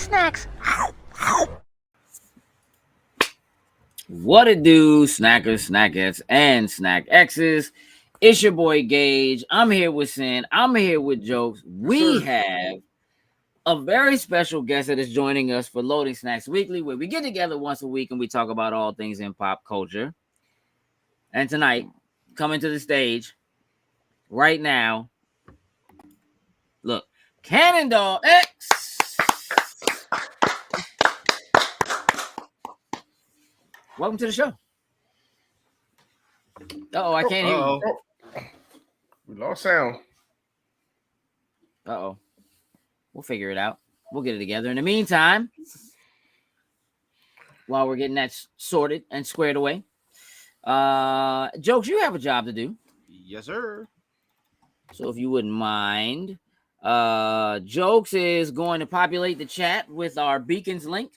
snacks. What it do, snackers, snackettes, and snack X's? It's your boy Gage. I'm here with Sin. I'm here with Jokes. We have a very special guest that is joining us for Loading Snacks Weekly, where we get together once a week and we talk about all things in pop culture. And tonight, coming to the stage right now, look, Cannon Dog X. Welcome to the show. Uh-oh, I can't hear you. We lost sound. Uh-oh. We'll figure it out. We'll get it together. In the meantime, while we're getting that sorted and squared away, Jokes, you have a job to do. Yes, sir. So if you wouldn't mind, Jokes is going to populate the chat with our beacons link,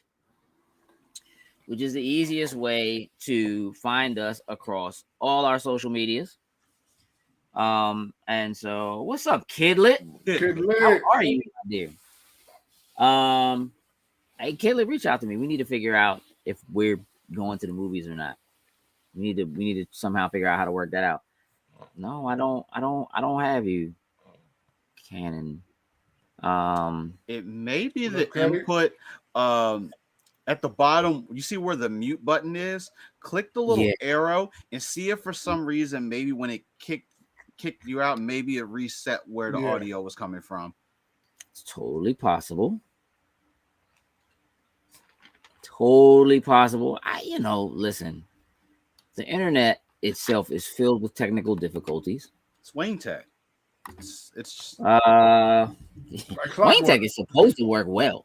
which is the easiest way to find us across all our social medias. And so what's up, Kidlet? How are you, my dear? Hey, Kidlet, reach out to me. We need to figure out if we're going to the movies or not. We need to somehow figure out how to work that out. No, I don't have you, Cannon. It may be the input at the bottom. You see where the mute button is? Click the little arrow and see if for some reason maybe when it kicked you out, maybe it reset where the audio was coming from. It's totally possible. Totally possible. Listen, the internet itself is filled with technical difficulties. It's Wayne Tech. It's Wayne Tech is supposed to work well.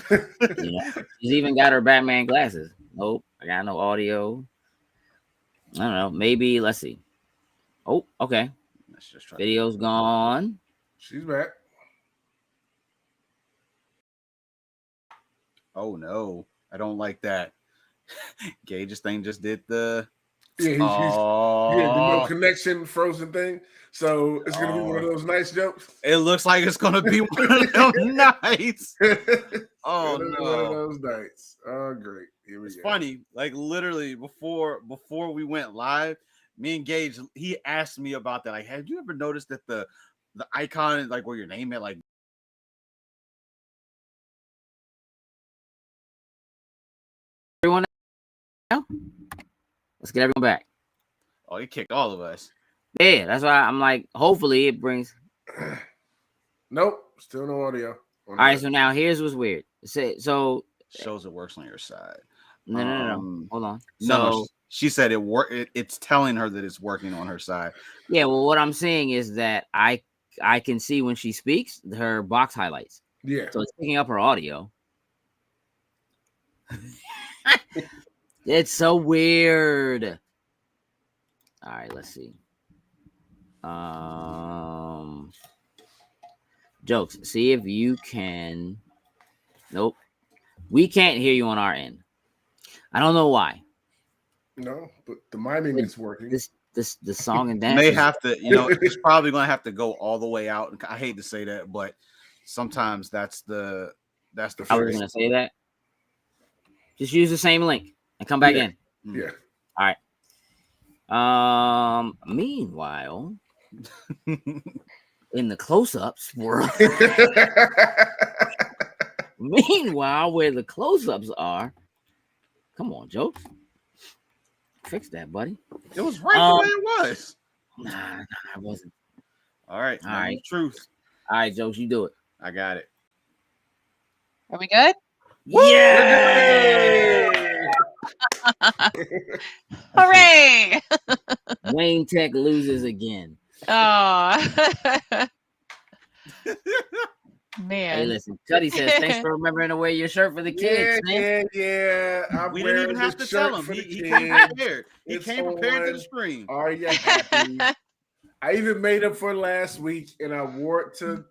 She's even got her Batman glasses. Nope, I got no audio. I don't know. Maybe let's see. Oh, okay. Let's just try. Video's gone. She's back. Oh no, I don't like that. Gage's thing just did the the no connection frozen thing. So it's gonna be one of those nice jokes. It looks like it's gonna be one of those nights. Oh no, one of those nights. Oh great. Here we it's go. funny. Like literally before we went live, me and Gage, he asked me about that. Like, have you ever noticed that the icon, like where your name at, like everyone now? Let's get everyone back. Oh, he kicked all of us. Yeah, that's why I'm like, hopefully it brings. Nope, still no audio. All right, so now here's what's weird. So shows it works on your side. No. Hold on. No, she said it's telling her that it's working on her side. Yeah, well, what I'm saying is that I can see when she speaks her box highlights. Yeah. So it's picking up her audio. It's so weird. All right, let's see. Jokes. See if you can. Nope. We can't hear you on our end. I don't know why. No, but the miming is working. The song and dance may have to, it's probably gonna have to go all the way out. I hate to say that, but sometimes that's the I was gonna say that. Just use the same link and come back in. Yeah. All right. Meanwhile, in the close-ups world. Meanwhile, where the close-ups are, come on, Jokes. Fix that, buddy. It was right the way it was. Nah, I wasn't. All right. All right. Truth. All right, Jokes, you do it. I got it. Are we good? Yeah! Hooray! Wayne Tech loses again. Oh. Man. Hey, listen, Cuddy says, thanks for remembering to wear your shirt for the kids. Yeah. We didn't even have to tell him. He came prepared. He came prepared to the screen. Are you happy? I even made up for last week, and I wore it to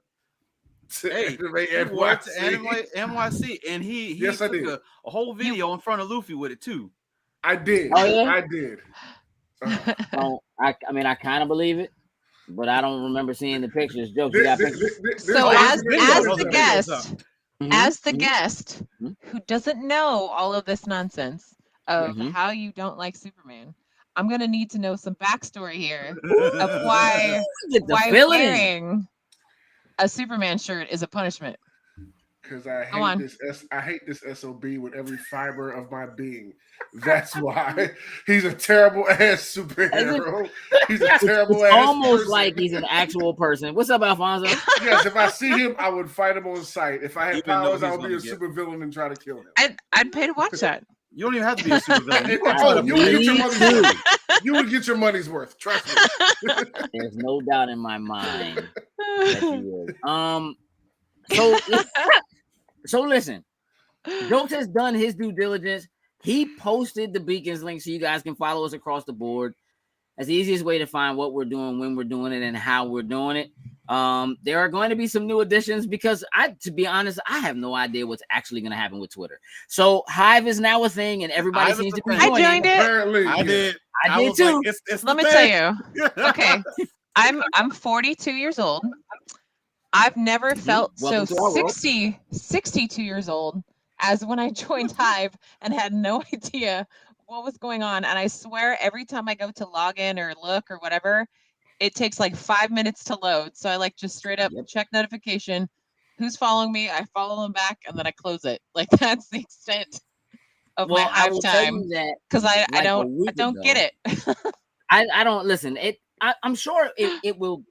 NYC, and he yes, took I did. a whole video in front of Luffy with it too. I did. Oh, yeah? I did. I kind of believe it, but I don't remember seeing the pictures. Jokes, you got pictures? So as the guest, as the guest who doesn't know all of this nonsense of how you don't like Superman, I'm going to need to know some backstory here of why wearing a Superman shirt is a punishment. Because I hate this SOB with every fiber of my being. That's why he's a terrible ass superhero. He's a terrible ass. Almost person. Like he's an actual person. What's up, Alfonso? Yes, if I see him, I would fight him on sight. If I had powers, I would be a supervillain and try to kill him. I'd pay to watch that. You don't even have to be a supervillain. You would get your money's worth. Trust me. There's no doubt in my mind that you would. So listen, Jokes has done his due diligence. He posted the Beacons link so you guys can follow us across the board. That's the easiest way to find what we're doing, when we're doing it, and how we're doing it. There are going to be some new additions because to be honest, I have no idea what's actually going to happen with Twitter. So Hive is now a thing, and everybody seems to be doing it. I joined it. Apparently, I did too. Like, it's Let me tell you. Okay, I'm 42 years old. I've never felt so 62 years old as when I joined Hive and had no idea what was going on. And I swear every time I go to log in or look or whatever, it takes like 5 minutes to load. So I like just straight up check notification. Who's following me? I follow them back and then I close it. Like that's the extent of my Hive time. Because I don't get it. I don't listen. I'm sure it will.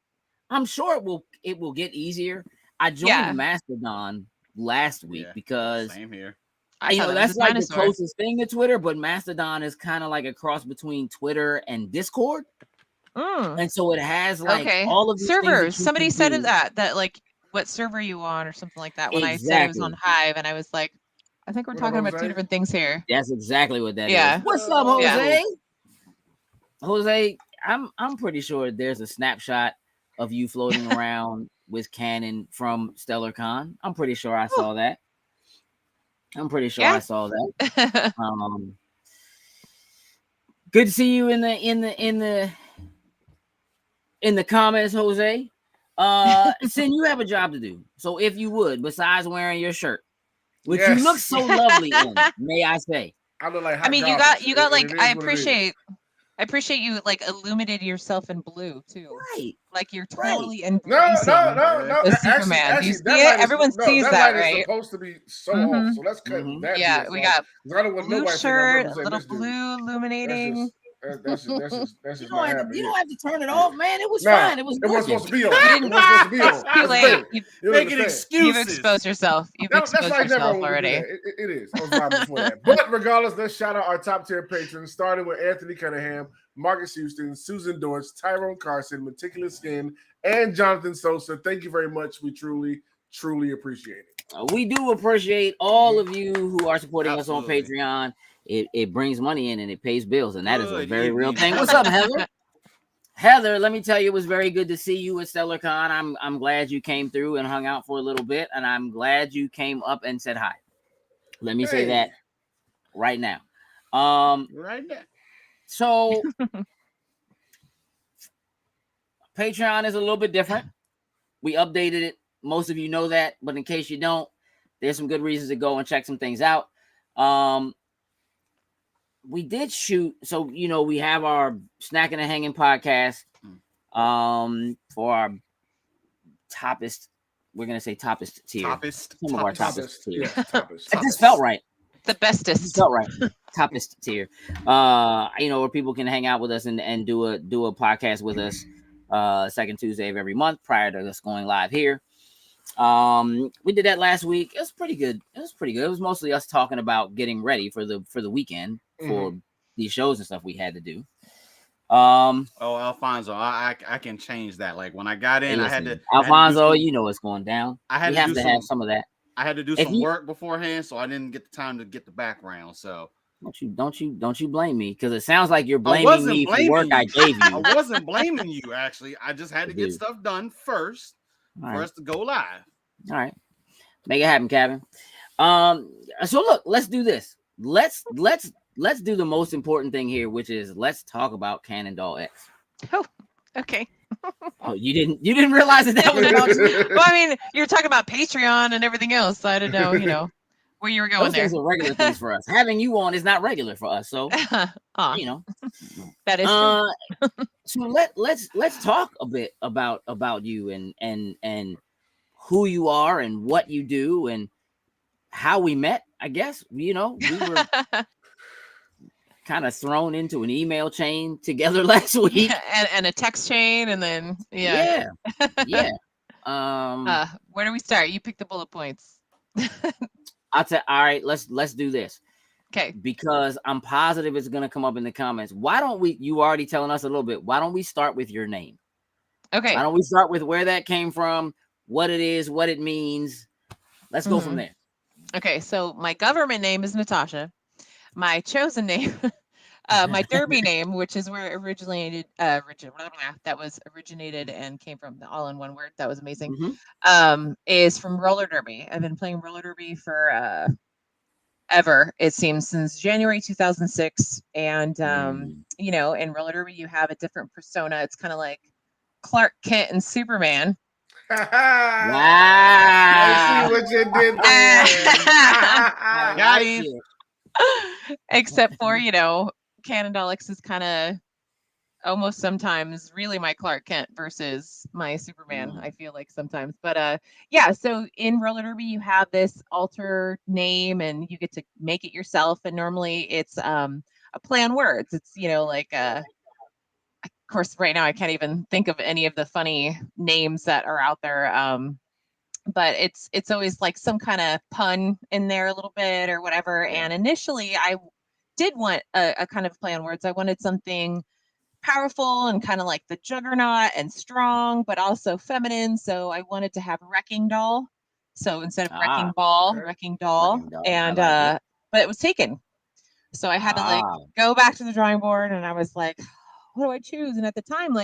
I'm sure it will get easier. I joined Mastodon last week because same here. That's like the closest thing to Twitter, but Mastodon is kind of like a cross between Twitter and Discord. And so it has like all of these servers. Somebody said that like what server you on or something like that when I said I was on Hive, and I was like, I think we're talking about two different things here. That's exactly what that is. What's up, Jose? Jose, I'm pretty sure there's a snapshot of you floating around with Cannon from StellarCon. I'm pretty sure I saw that. I saw that. Good to see you in the comments, Jose. Sin, you have a job to do. So if you would, besides wearing your shirt, which you look so lovely in, may I say. I look like I mean, you got like I appreciate you like illuminated yourself in blue too. Right. Like you're totally no. The Superman. Actually, you see it? Everyone sees that, right? It's supposed to be so off. So let's cut that. Yeah, we got blue shirt, a little blue illuminating. That's just you don't have to turn it off, man. It was fine. It was supposed to be on. It was supposed to be on. Too late. You're making excuses. You've exposed yourself. You've exposed yourself already. It is. I was fine before that. But regardless, let's shout out our top tier patrons, starting with Anthony Cunningham, Marcus Houston, Susan Dortch, Tyrone Carson, Meticulous Skin, and Jonathan Sosa. Thank you very much. We truly, truly appreciate it. We do appreciate all of you who are supporting us on Patreon. It brings money in and it pays bills, and that is a very real thing. What's up, Heather? Heather, let me tell you, it was very good to see you at StellarCon. I'm glad you came through and hung out for a little bit, and I'm glad you came up and said hi. Let me say that right now. Right now. So Patreon is a little bit different. We updated it. Most of you know that, but in case you don't, there's some good reasons to go and check some things out. We did shoot, so we have our Snacking and Hanging podcast for our toppest. We're gonna say toppest tier. Some of our toppest tier. It just felt right. The bestest. Felt right. Toppest tier. Where people can hang out with us and do a podcast with us second Tuesday of every month prior to us going live here. We did that last week. It was pretty good. It was mostly us talking about getting ready for the weekend for these shows and stuff we had to do. Alfonso, I can change that. Like when I got in, I had to. Alfonso, you know what's going down. I had to have some of that. I had to do some work beforehand, so I didn't get the time to get the background. So don't you blame me, because it sounds like you're blaming me for the work I gave you. I wasn't blaming you, actually. I just had to get stuff done first for us to go live. All right, make it happen, Kevin. So look, let's do this. Let's do the most important thing here, which is let's talk about Cannonball X. Oh, Okay. Oh, you didn't realize that was about you? Well, I mean, you're talking about Patreon and everything else, so I didn't know, where you were going Those there. things are regular things for us. Having you on is not regular for us, so that is true. So let's talk a bit about you and who you are and what you do and how we met. I guess we were kind of thrown into an email chain together last week, and a text chain, and then yeah. Where do we start? You pick the bullet points. I'll tell. All right, let's do this. Okay. Because I'm positive it's gonna come up in the comments. Why don't we? You already telling us a little bit. Why don't we start with your name? Okay. Why don't we start with where that came from, what it is, what it means? Let's go from there. Okay, so my government name is Natasha. My chosen name, my Derby name, which is where it originated and came from, all in one word. That was amazing. Is from roller derby. I've been playing roller derby for ever, it seems, since January 2006. And in roller derby you have a different persona. It's kind of like Clark Kent and Superman. Wow. I see what you did there. Got you. Except for, Cannondalex is kind of almost sometimes really my Clark Kent versus my Superman, I feel like sometimes. But so in roller derby you have this alter name and you get to make it yourself, and normally it's a play on words. It's of course right now I can't even think of any of the funny names that are out there, but it's always like some kind of pun in there a little bit or whatever. And initially I did want a kind of play on words. I wanted something powerful and kind of like the Juggernaut and strong, but also feminine. So I wanted to have Wrecking Doll. So instead of Wrecking Ball, Wrecking Doll. And but it was taken. So I had to go back to the drawing board, and I was like, what do I choose? And at the time,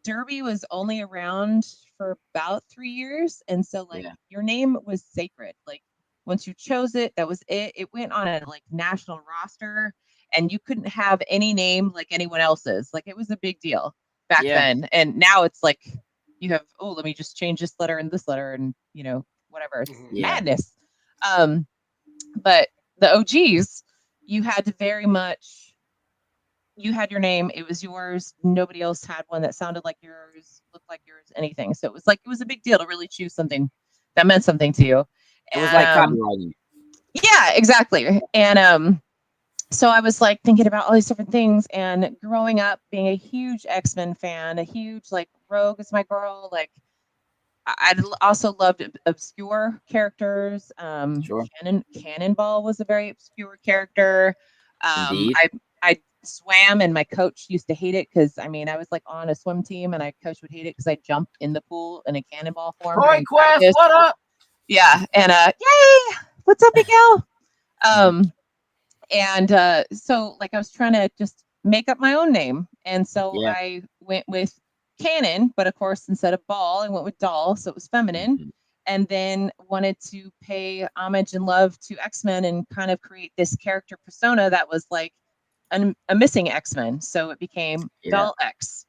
Derby was only around for about 3 years. And so your name was sacred. Once you chose it, that was it. It went on a national roster, and you couldn't have any name like anyone else's. It was a big deal back then. And now it's you have, let me just change this letter and this letter and whatever. It's madness. But the OGs, you had to very much, you had your name, it was yours. Nobody else had one that sounded like yours, looked like yours, anything. So it was a big deal to really choose something that meant something to you. It was like copywriting. Yeah, exactly. And so I was thinking about all these different things, and growing up being a huge X-Men fan, a huge Rogue is my girl. I also loved obscure characters. Sure. Cannonball was a very obscure character. I swam, and my coach used to hate it because I was on a swim team, and my coach would hate it because I jumped in the pool in a cannonball form. Troy Quest, what up? Yeah, and yay! What's up, Miguel? And so I was trying to just make up my own name, and so I went with Cannon, but of course instead of Ball, I went with Doll, so it was feminine. And then wanted to pay homage and love to X-Men and kind of create this character persona that was a missing X-Men, so it became Doll X.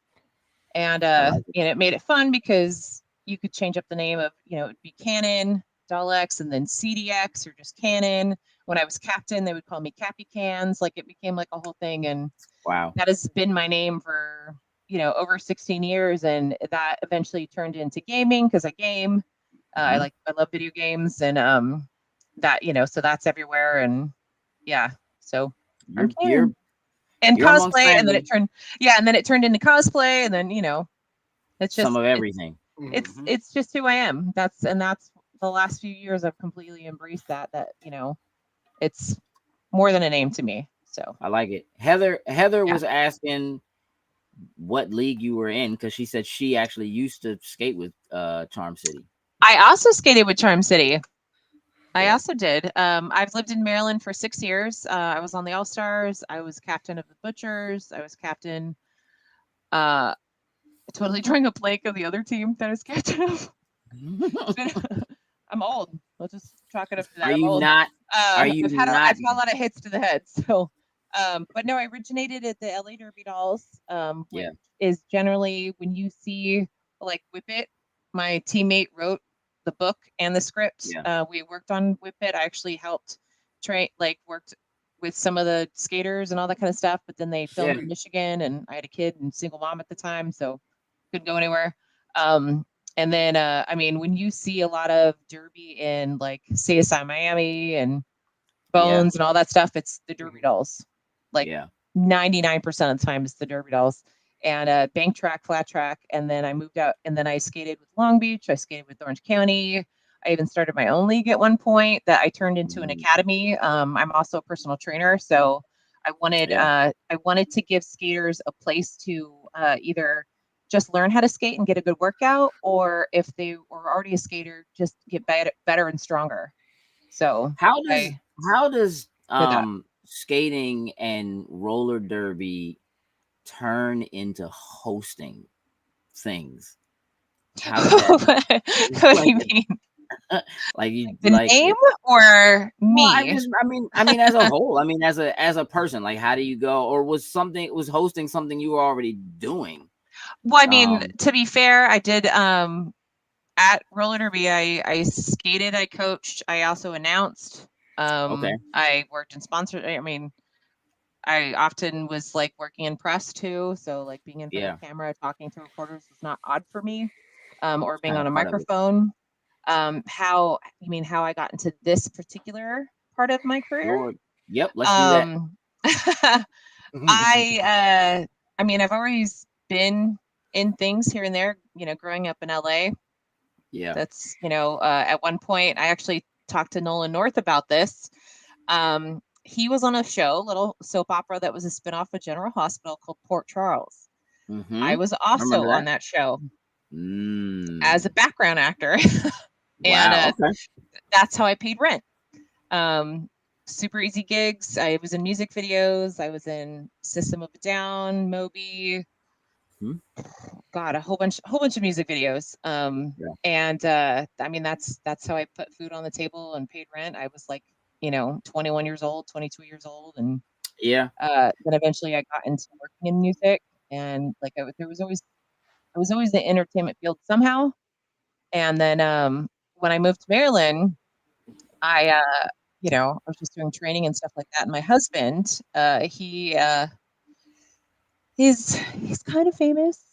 And it made it fun because you could change up the name of, it'd be Cannon, Doll X, and then CDX, or just Cannon. When I was captain, they would call me Cappy Cans. It became a whole thing. And that has been my name for over 16 years, and that eventually turned into gaming because I game. I love video games, and that so that's everywhere. And so you're cosplay, and then it turned into cosplay, and then it's just some of everything. It's just who I am. That's the last few years I've completely embraced that it's more than a name to me. So I like it. Heather was asking what league you were in, because she said she actually used to skate with Charm City. I also skated with Charm City. I also did. I've lived in Maryland for 6 years. I was on the All Stars. I was captain of the Butchers. I was captain. Totally drawing a blank of the other team that I was captain of. I'm old. I'll just chalk it up to that. Are you not? I've had a lot of hits to the head. So, But no, I originated at the LA Derby Dolls, which Yeah. is generally when you see like Whip It, my teammate wrote the book and the script. Yeah. We worked on Whip It. I actually helped worked with some of the skaters and all that kind of stuff, but then they filmed Yeah. in Michigan and I had a kid and single mom at the time, so couldn't go anywhere. And then I mean, when you see a lot of Derby in like CSI Miami and Bones and all that stuff, it's the Derby Dolls. Like Yeah. 99% of the time it's the Derby Dolls. And bank track, flat track. And then I moved out and then I skated with Long Beach. I skated with Orange County. I even started my own league at one point that I turned into an academy. I'm also a personal trainer. So I wanted to give skaters a place to either just learn how to skate and get a good workout, or if they were already a skater, just get better and stronger. So how does skating and roller derby turn into hosting things? How does that, what do you mean? Like you the like name or me? Well, I mean, as a whole, I mean, as a person, like, how do you go? Or was hosting something you were already doing? Well, I mean, to be fair, I did at roller derby. I skated, I coached, I also announced. Okay. I worked in sponsor. I mean, I often was like working in press too, so like being in front of the camera, talking to reporters is not odd for me. Or being on a microphone. How I got into this particular part of my career? Lord. Yep, let's do that. I mean, I've always been in things here and there, growing up in LA. Yeah. That's, at one point I actually talked to Nolan North about this. He was on a show, little soap opera that was a spinoff of General Hospital called Port Charles. I was also on that show as a background actor. And that's how I paid rent. Super easy gigs. I was in music videos. I was in System of a Down, Moby. God, a whole bunch of music videos. And I mean, that's how I put food on the table and paid rent. I was like, 21 years old, 22 years old, and then eventually I got into working in music, and like I was always the entertainment field somehow. And then when I moved to Maryland, I was just doing training and stuff like that. And my husband, he's kind of famous.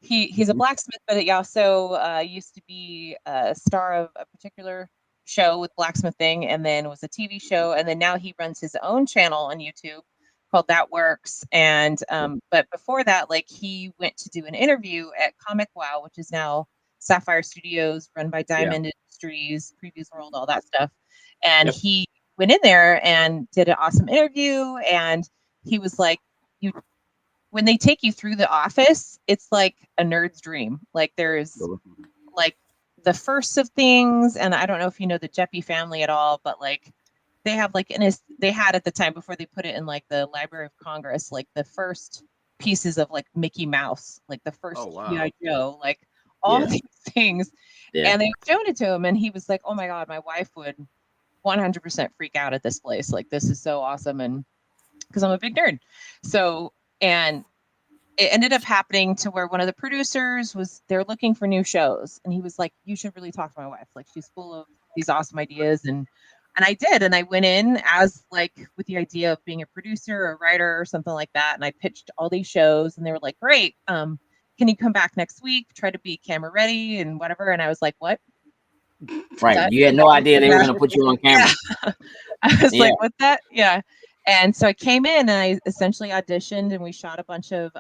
He's a blacksmith, but he also used to be a star of a particular show with blacksmithing, and then was a TV show, and then now he runs his own channel on YouTube called That Works. And but before that, like, he went to do an interview at Comic Wow, which is now Sapphire Studios, run by Diamond Industries, Previews World, all that stuff. And he went in there and did an awesome interview, and he was like, when they take you through the office, it's like a nerd's dream. Like, there's like the first of things, and I don't know if you know the Jeppy family at all, but like they have like they had at the time before they put it in like the Library of Congress, like the first pieces of like Mickey Mouse, like the first G.I. Joe, like all these things. And they showed it to him, and he was like, "Oh my God, my wife would 100% freak out at this place. Like, this is so awesome." And because I'm a big nerd, so. And it ended up happening to where one of the producers they're looking for new shows. And he was like, "You should really talk to my wife. Like, she's full of these awesome ideas." And I did. And I went in as like with the idea of being a producer or a writer or something like that. And I pitched all these shows, and they were like, "Great. Can you come back next week? Try to be camera ready and whatever." And I was like, "What?" Right. You had no idea they were going to put you on camera. I was like, "What's that?" Yeah. And so I came in and I essentially auditioned, and we shot a bunch of,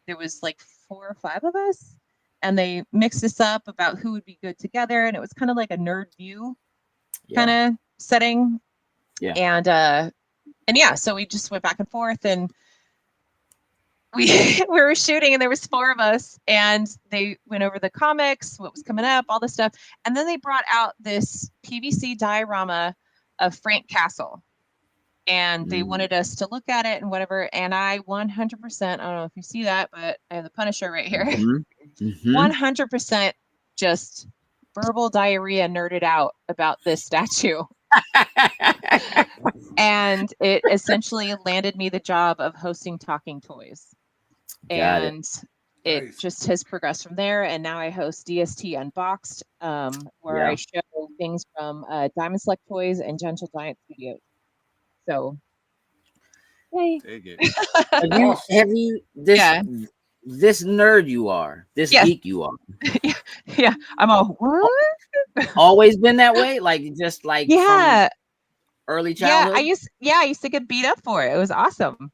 there was like 4 or 5 of us, and they mixed us up about who would be good together. And it was kind of like a Nerd View kind of setting. Yeah. And yeah, so we just went back and forth, and we were shooting, and there was 4 of us, and they went over the comics, what was coming up, all this stuff. And then they brought out this PVC diorama of Frank Castle. And they wanted us to look at it and whatever. And I 100%, I don't know if you see that, but I have the Punisher right here. 100% just verbal diarrhea nerded out about this statue. And it essentially landed me the job of hosting Talking Toys. And it Nice. just has progressed from there. And now I host DST Unboxed, where I show things from Diamond Select Toys and Gentle Giant Studios. So, yay. Dig it. have you this nerd you are, this geek you are? Yeah, I'm all, what? Always been that way? Like, just like from early childhood? I used to get beat up for it. It was awesome.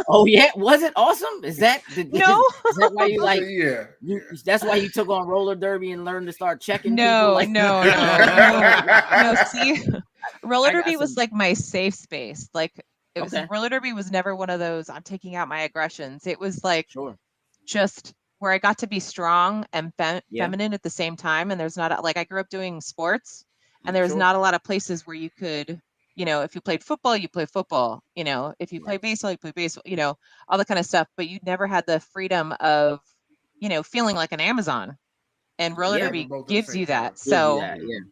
Oh yeah, was it awesome? Is that no? Is that why you like? Yeah, that's why you took on roller derby and learned to start checking. No, people like no. See, roller derby was like my safe space. Like it was roller derby was never one of those I'm taking out my aggressions. It was like just where I got to be strong and feminine at the same time. And there's not like I grew up doing sports, and there was not a lot of places where you could. You know, if you played football, you play football. You know, if you play baseball, you play baseball. You know, all that kind of stuff. But you never had the freedom of, you know, feeling like an Amazon. And roller derby gives you that. So,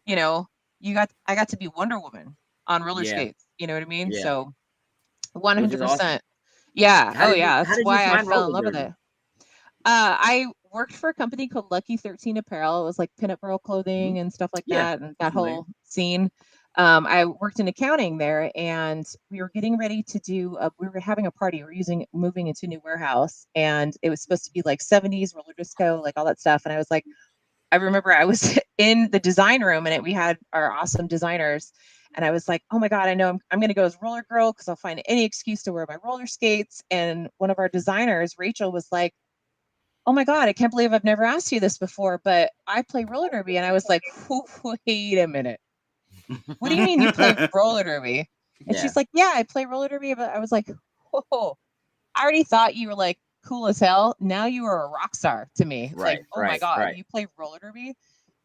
you know, I got to be Wonder Woman on roller skates. You know what I mean? So, 100%. Yeah. That's why I fell in love with it. I worked for a company called Lucky 13 Apparel. It was like pinup girl clothing and stuff like that, and that whole scene. I worked in accounting there, and we were getting ready to we were having a party. We were moving into a new warehouse, and it was supposed to be like 70s roller disco, like all that stuff. And I was like, I remember I was in the design room, and we had our awesome designers. And I was like, oh my God, I know I'm going to go as roller girl because I'll find any excuse to wear my roller skates. And one of our designers, Rachel, was like, oh my God, I can't believe I've never asked you this before, but I play roller derby. And I was like, wait a minute. What do you mean you play roller derby? And she's like, yeah, I play roller derby. But I was like, whoa, I already thought you were like cool as hell. Now you are a rock star to me. Like, oh my God, you play roller derby?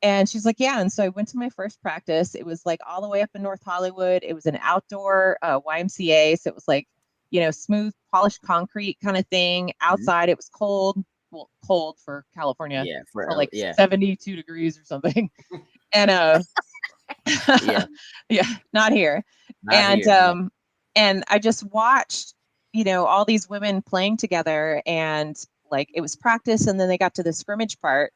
And she's like, yeah. And so I went to my first practice. It was like all the way up in North Hollywood. It was an outdoor YMCA. So it was like, you know, smooth, polished concrete kind of thing. Outside, it was cold. Well, cold for California. Yeah, for like 72 degrees or something. And not here. And I just watched, you know, all these women playing together, and like it was practice, and then they got to the scrimmage part,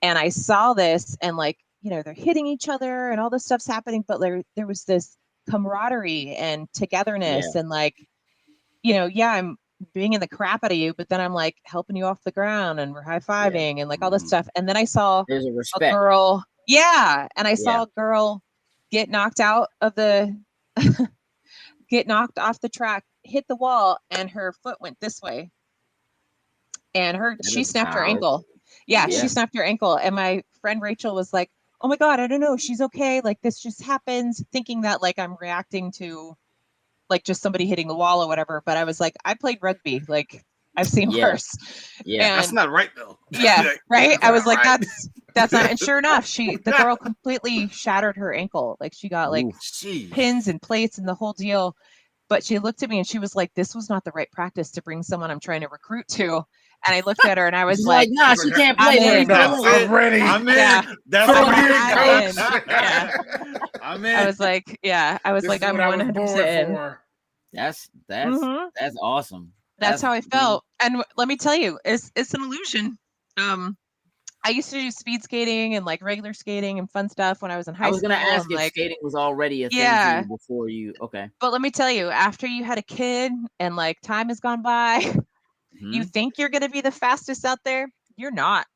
and I saw this, and like, you know, they're hitting each other and all this stuff's happening, but there was this camaraderie and togetherness, and like, you know, I'm banging the crap out of you, but then I'm like helping you off the ground, and we're high-fiving and like all this stuff. And then I saw a girl. Yeah. And I saw a girl get knocked out of get knocked off the track, hit the wall, and her foot went this way. And she snapped her ankle. Yeah, she snapped her ankle. And my friend Rachel was like, oh my God, I don't know. She's okay. Like this just happens, thinking that like I'm reacting to like just somebody hitting the wall or whatever. But I was like, I played rugby. Like I've seen worse. Yeah. And that's not right though. Yeah. Right. I was like, that's not. And sure enough, the girl completely shattered her ankle. Like she got like pins and plates and the whole deal. But she looked at me and she was like, this was not the right practice to bring someone I'm trying to recruit to. And I looked at her and I was like, nah, she can't play. I'm ready. I'm in. Yeah. That's I'm in. I was like, I'm 100% in. That's awesome. That's how I felt. And let me tell you, it's an illusion. I used to do speed skating and like regular skating and fun stuff when I was in high school. I was going to ask if skating was already a thing for you before you. Okay. But let me tell you, after you had a kid and like time has gone by, you think you're going to be the fastest out there. You're not.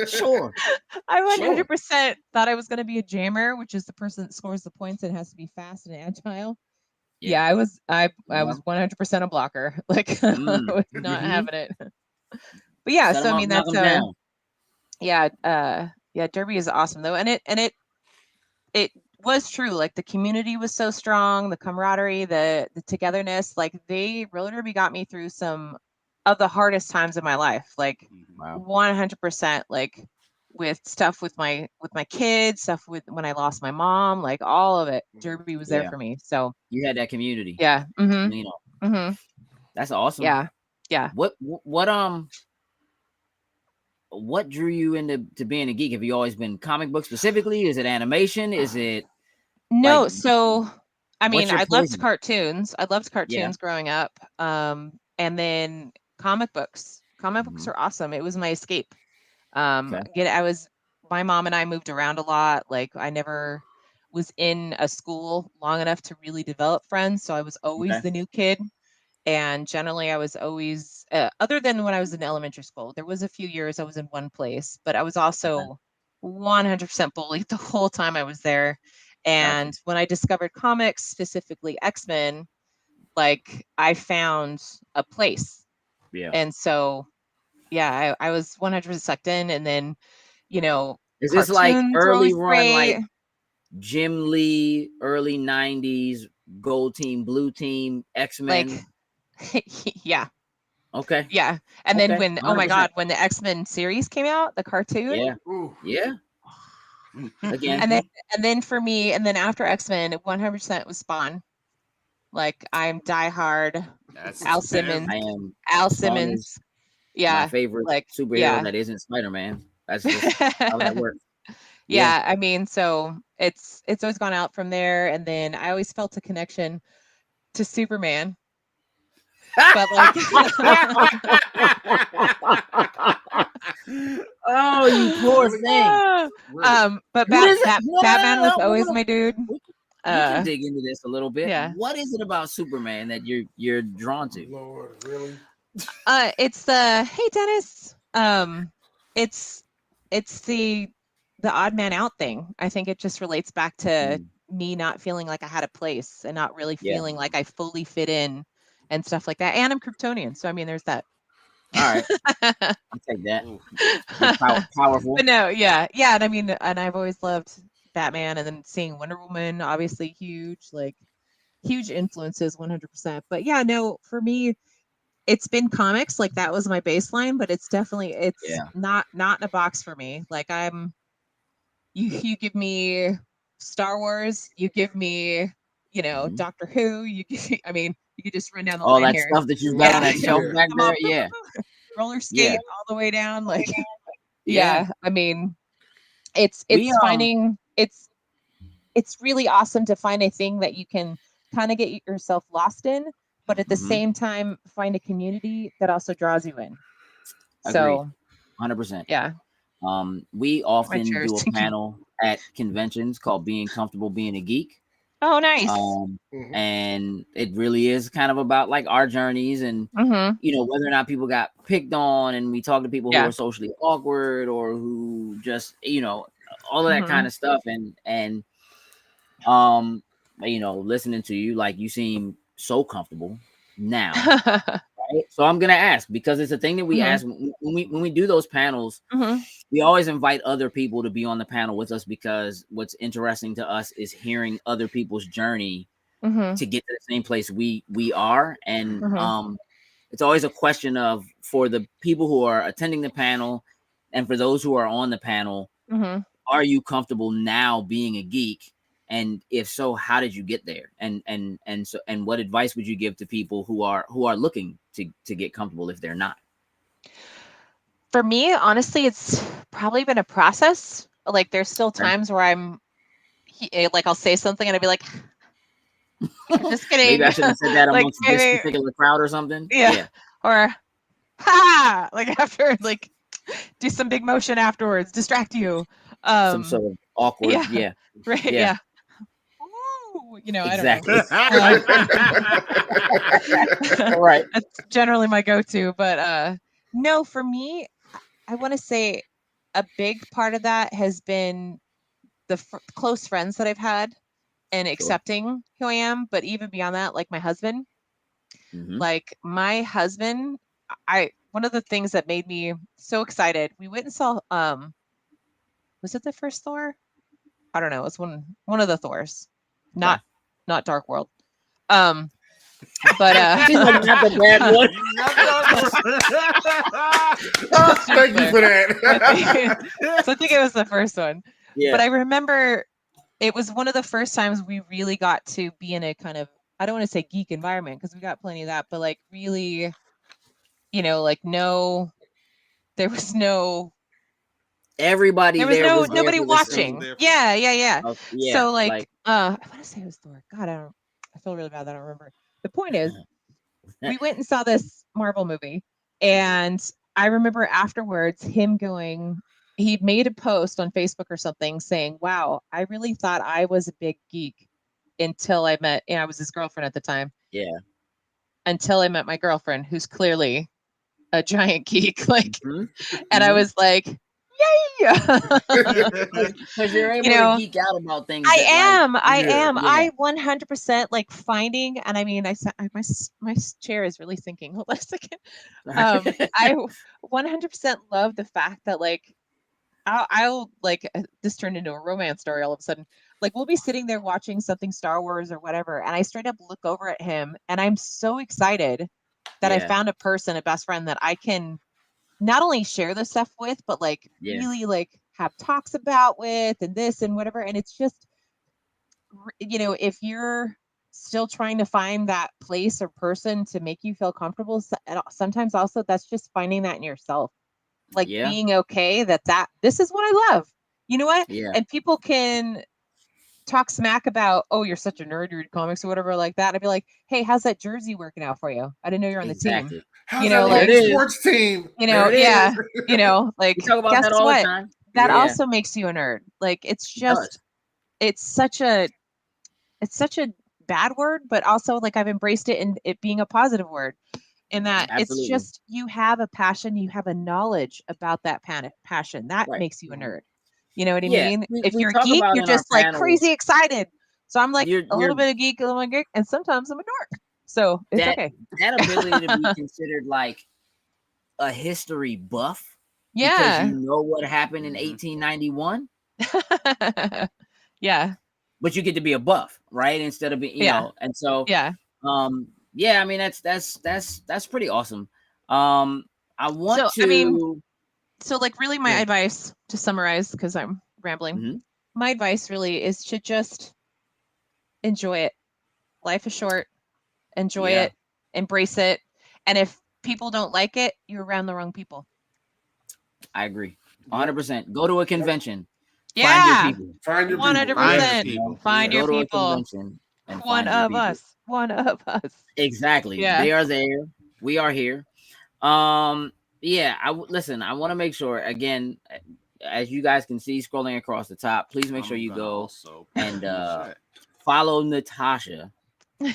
Sure. I 100% thought I was going to be a jammer, which is the person that scores the points and has to be fast and agile. Yeah, I was 100% a blocker. Like I was not having it. But yeah, so I mean that's derby is awesome though, and it was true. Like the community was so strong, the camaraderie, the togetherness. Like roller derby got me through some of the hardest times of my life. Like 100%. Like with stuff with my kids, stuff with when I lost my mom, like all of it. Derby was there for me. So you had that community. Yeah. Mm-hmm. You know. That's awesome. Yeah. Yeah. What drew you into being a geek? Have you always been comic book specifically? Is it animation? Is it No, Like, so I what's mean, your I loved poison? cartoons. I loved Yeah. cartoons growing up. And then comic books. Comic books are awesome. It was my escape. Okay. My mom and I moved around a lot. Like I never was in a school long enough to really develop friends, so I was always Okay. the new kid. And generally, I was always, other than when I was in elementary school, there was a few years I was in one place, but I was Okay. also 100% bullied the whole time I was there. Gotcha. And when I discovered comics, specifically X-Men, like I found a place. Yeah. And so, yeah, I was 100% sucked in. And then, you know, Is this like cartoons were early always run, great. like Jim Lee, early 90s, Gold Team, Blue Team, Like, X-Men? yeah. Okay. Yeah. And then Okay. when, oh my 100%. God, when the X-Men series came out, the cartoon. Yeah. Ooh. Yeah. Again. And then for me, and then after X-Men, 100% was Spawn. Like I'm diehard That's Al fair. Simmons. I am. Al Spawn is Simmons. my Yeah. favorite Like, superhero yeah. that isn't Spider-Man. That's just how that works. Yeah. Yeah. I mean, so it's always gone out from there. And then I always felt a connection to Superman. But like Oh, you poor thing. but What is it? Batman was always my dude. We can dig into this a little bit. Yeah. What is it about Superman that you're drawn to? Lord, really? It's hey Dennis. It's the odd man out thing. I think it just relates back to me not feeling like I had a place and not really Yeah. feeling like I fully fit in and stuff like that. And I'm Kryptonian, so I mean, there's that. All right, I'll take that. Powerful. But no, yeah, and I mean, and I've always loved Batman, and then seeing Wonder Woman, obviously huge influences, 100%. But yeah, no, for me, it's been comics. Like that was my baseline, but it's definitely not in a box for me. Like you give me Star Wars, you give me, Doctor Who, I mean, you could just run down the all line that here. stuff that you've got on that shelf back there. Yeah. Roller skate all the way down. Like, yeah. I mean, it's really awesome to find a thing that you can kind of get yourself lost in, but at the same time find a community that also draws you in. So 100%. Yeah. We often do a panel at conventions called Being Comfortable Being a Geek. Oh, nice. And it really is kind of about like our journeys and whether or not people got picked on, and we talk to people who are socially awkward or who just all of that kind of stuff, and listening to you, like you seem so comfortable now. Right? So I'm gonna ask, because it's a thing that we ask when we do those panels. We always invite other people to be on the panel with us, because what's interesting to us is hearing other people's journey to get to the same place we are. And it's always a question of, for the people who are attending the panel and for those who are on the panel, are you comfortable now being a geek? And if so, how did you get there? And what advice would you give to people who are looking to get comfortable if they're not? For me, honestly, it's probably been a process. Like there's still times where I'm like, I'll say something and I'll be like, just kidding. Maybe I should have said that amongst this particular crowd or something. Yeah. Or like after, like, do some big motion afterwards, distract you. Some sort of awkward. Yeah. Right. Yeah. Ooh, exactly. I don't know. All right. That's generally my go-to, but no, for me, I want to say a big part of that has been the close friends that I've had and accepting who I am. But even beyond that, like my husband, like my husband, one of the things that made me so excited, we went and saw, was it the first Thor? I don't know. It's one of the Thors, not Dark World. But not the bad one. Thank you for that. So I think it was the first one. Yeah. But I remember it was one of the first times we really got to be in a kind of, I don't want to say geek environment, because we got plenty of that, but like really, like there was no everybody There was there was nobody there for watching. there for- Yeah. yeah, So like, I want to say it was Thor. God, I feel really bad that I don't remember. The point is, we went and saw this Marvel movie, and I remember afterwards him going. He made a post on Facebook or something saying, "Wow, I really thought I was a big geek until I met. I was his girlfriend at the time. yeah. Until I met my girlfriend, who's clearly a giant geek. Like, Mhm. and I was like, yay! Because you're able to geek out about things. I that, am. like, I yeah, am. yeah. I 100% like finding, and I mean, my chair is really sinking. Hold on a second. I 100% love the fact that like I'll like this turned into a romance story all of a sudden. Like we'll be sitting there watching something Star Wars or whatever, and I straight up look over at him, and I'm so excited that I Yeah. found a person, a best friend that I can not only share this stuff with, but like Yeah. really like have talks about with and this and whatever. And it's just, if you're still trying to find that place or person to make you feel comfortable, sometimes also that's just finding that in yourself, like Yeah. being okay that this is what I love. You know what? Yeah. And people can talk smack about, oh, you're such a nerd, you read comics or whatever like that. I'd be like, hey, how's that jersey working out for you? I didn't know you're on the team. How's that like sports team? Yeah. Like we talk about guess that all what? the time. That also makes you a nerd. Like it's just it's such a bad word, but also like I've embraced it in it being a positive word. In that Absolutely. It's just you have a passion, you have a knowledge about that passion. That makes you a nerd. You know what I mean? If you're a geek, you're just like panels, crazy excited. So I'm like a little bit of geek, a little bit of geek, and sometimes I'm a dork. So it's okay. That ability to be considered like a history buff. Yeah. Because you know what happened in 1891. Yeah. But you get to be a buff, right? Instead of being, you know, and so yeah. I mean that's pretty awesome. I want to so like really my advice to summarize, because I'm rambling. My advice really is to just enjoy it. Life is short. Enjoy it, embrace it. And if people don't like it, you're around the wrong people. I agree. 100%. Go to a convention. Yeah. Find your people. Find your 100%. Find your people. Go to a convention and One of us. One of us. Exactly. Yeah. They are there. We are here. Yeah, listen, I want to make sure, again, as you guys can see scrolling across the top, please make sure you go and follow Natasha on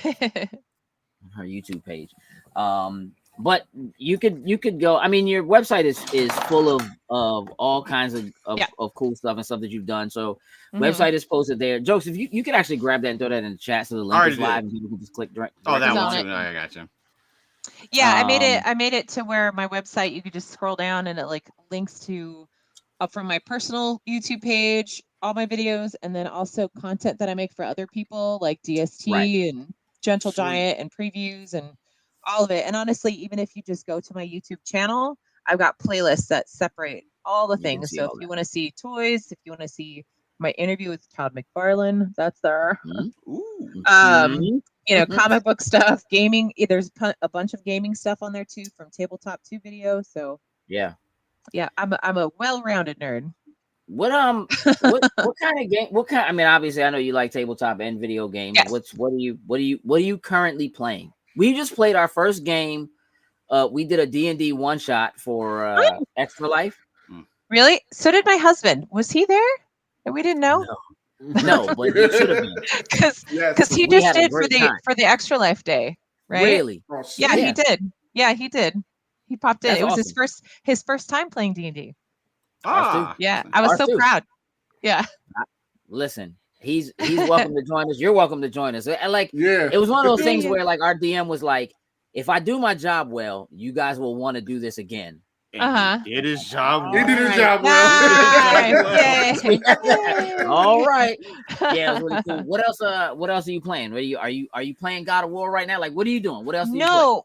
her YouTube page. But you could go. I mean, your website is full of all kinds of cool stuff and stuff that you've done. So website is posted there. Jokes, if you could actually grab that and throw that in the chat so the link is live and people can just click direct. Oh, that one too. I got you. Yeah, I made it to where my website, you could just scroll down and it like links to from my personal YouTube page, all my videos, and then also content that I make for other people like DST and Gentle Giant and previews and all of it. And honestly, even if you just go to my YouTube channel, I've got playlists that separate all the things. So if you want to see toys, if you want to see my interview with Todd McFarlane, that's there. Comic book stuff, gaming. There's a bunch of gaming stuff on there too, from Tabletop 2 video. So yeah, I'm a well-rounded nerd. What kind of game? I mean, obviously, I know you like tabletop and video games. Yes. What are you currently playing? We just played our first game. We did a D&D one shot for Extra Life. Really? So did my husband. Was he there? And we didn't know. No, but he should have been. Because he just did for the Extra Life day, right? Really? Yeah, he did. Yeah, he did. He popped in. It was his first time playing D&D. Yeah, I was so proud. Yeah. Listen, he's welcome to join us. You're welcome to join us. It was one of those things where like our DM was like, if I do my job well, you guys will want to do this again. He did his job well. He did his job well. All right. Yeah, it was really cool. What else are you playing? Are you playing God of War right now? Like, what are you doing? What else?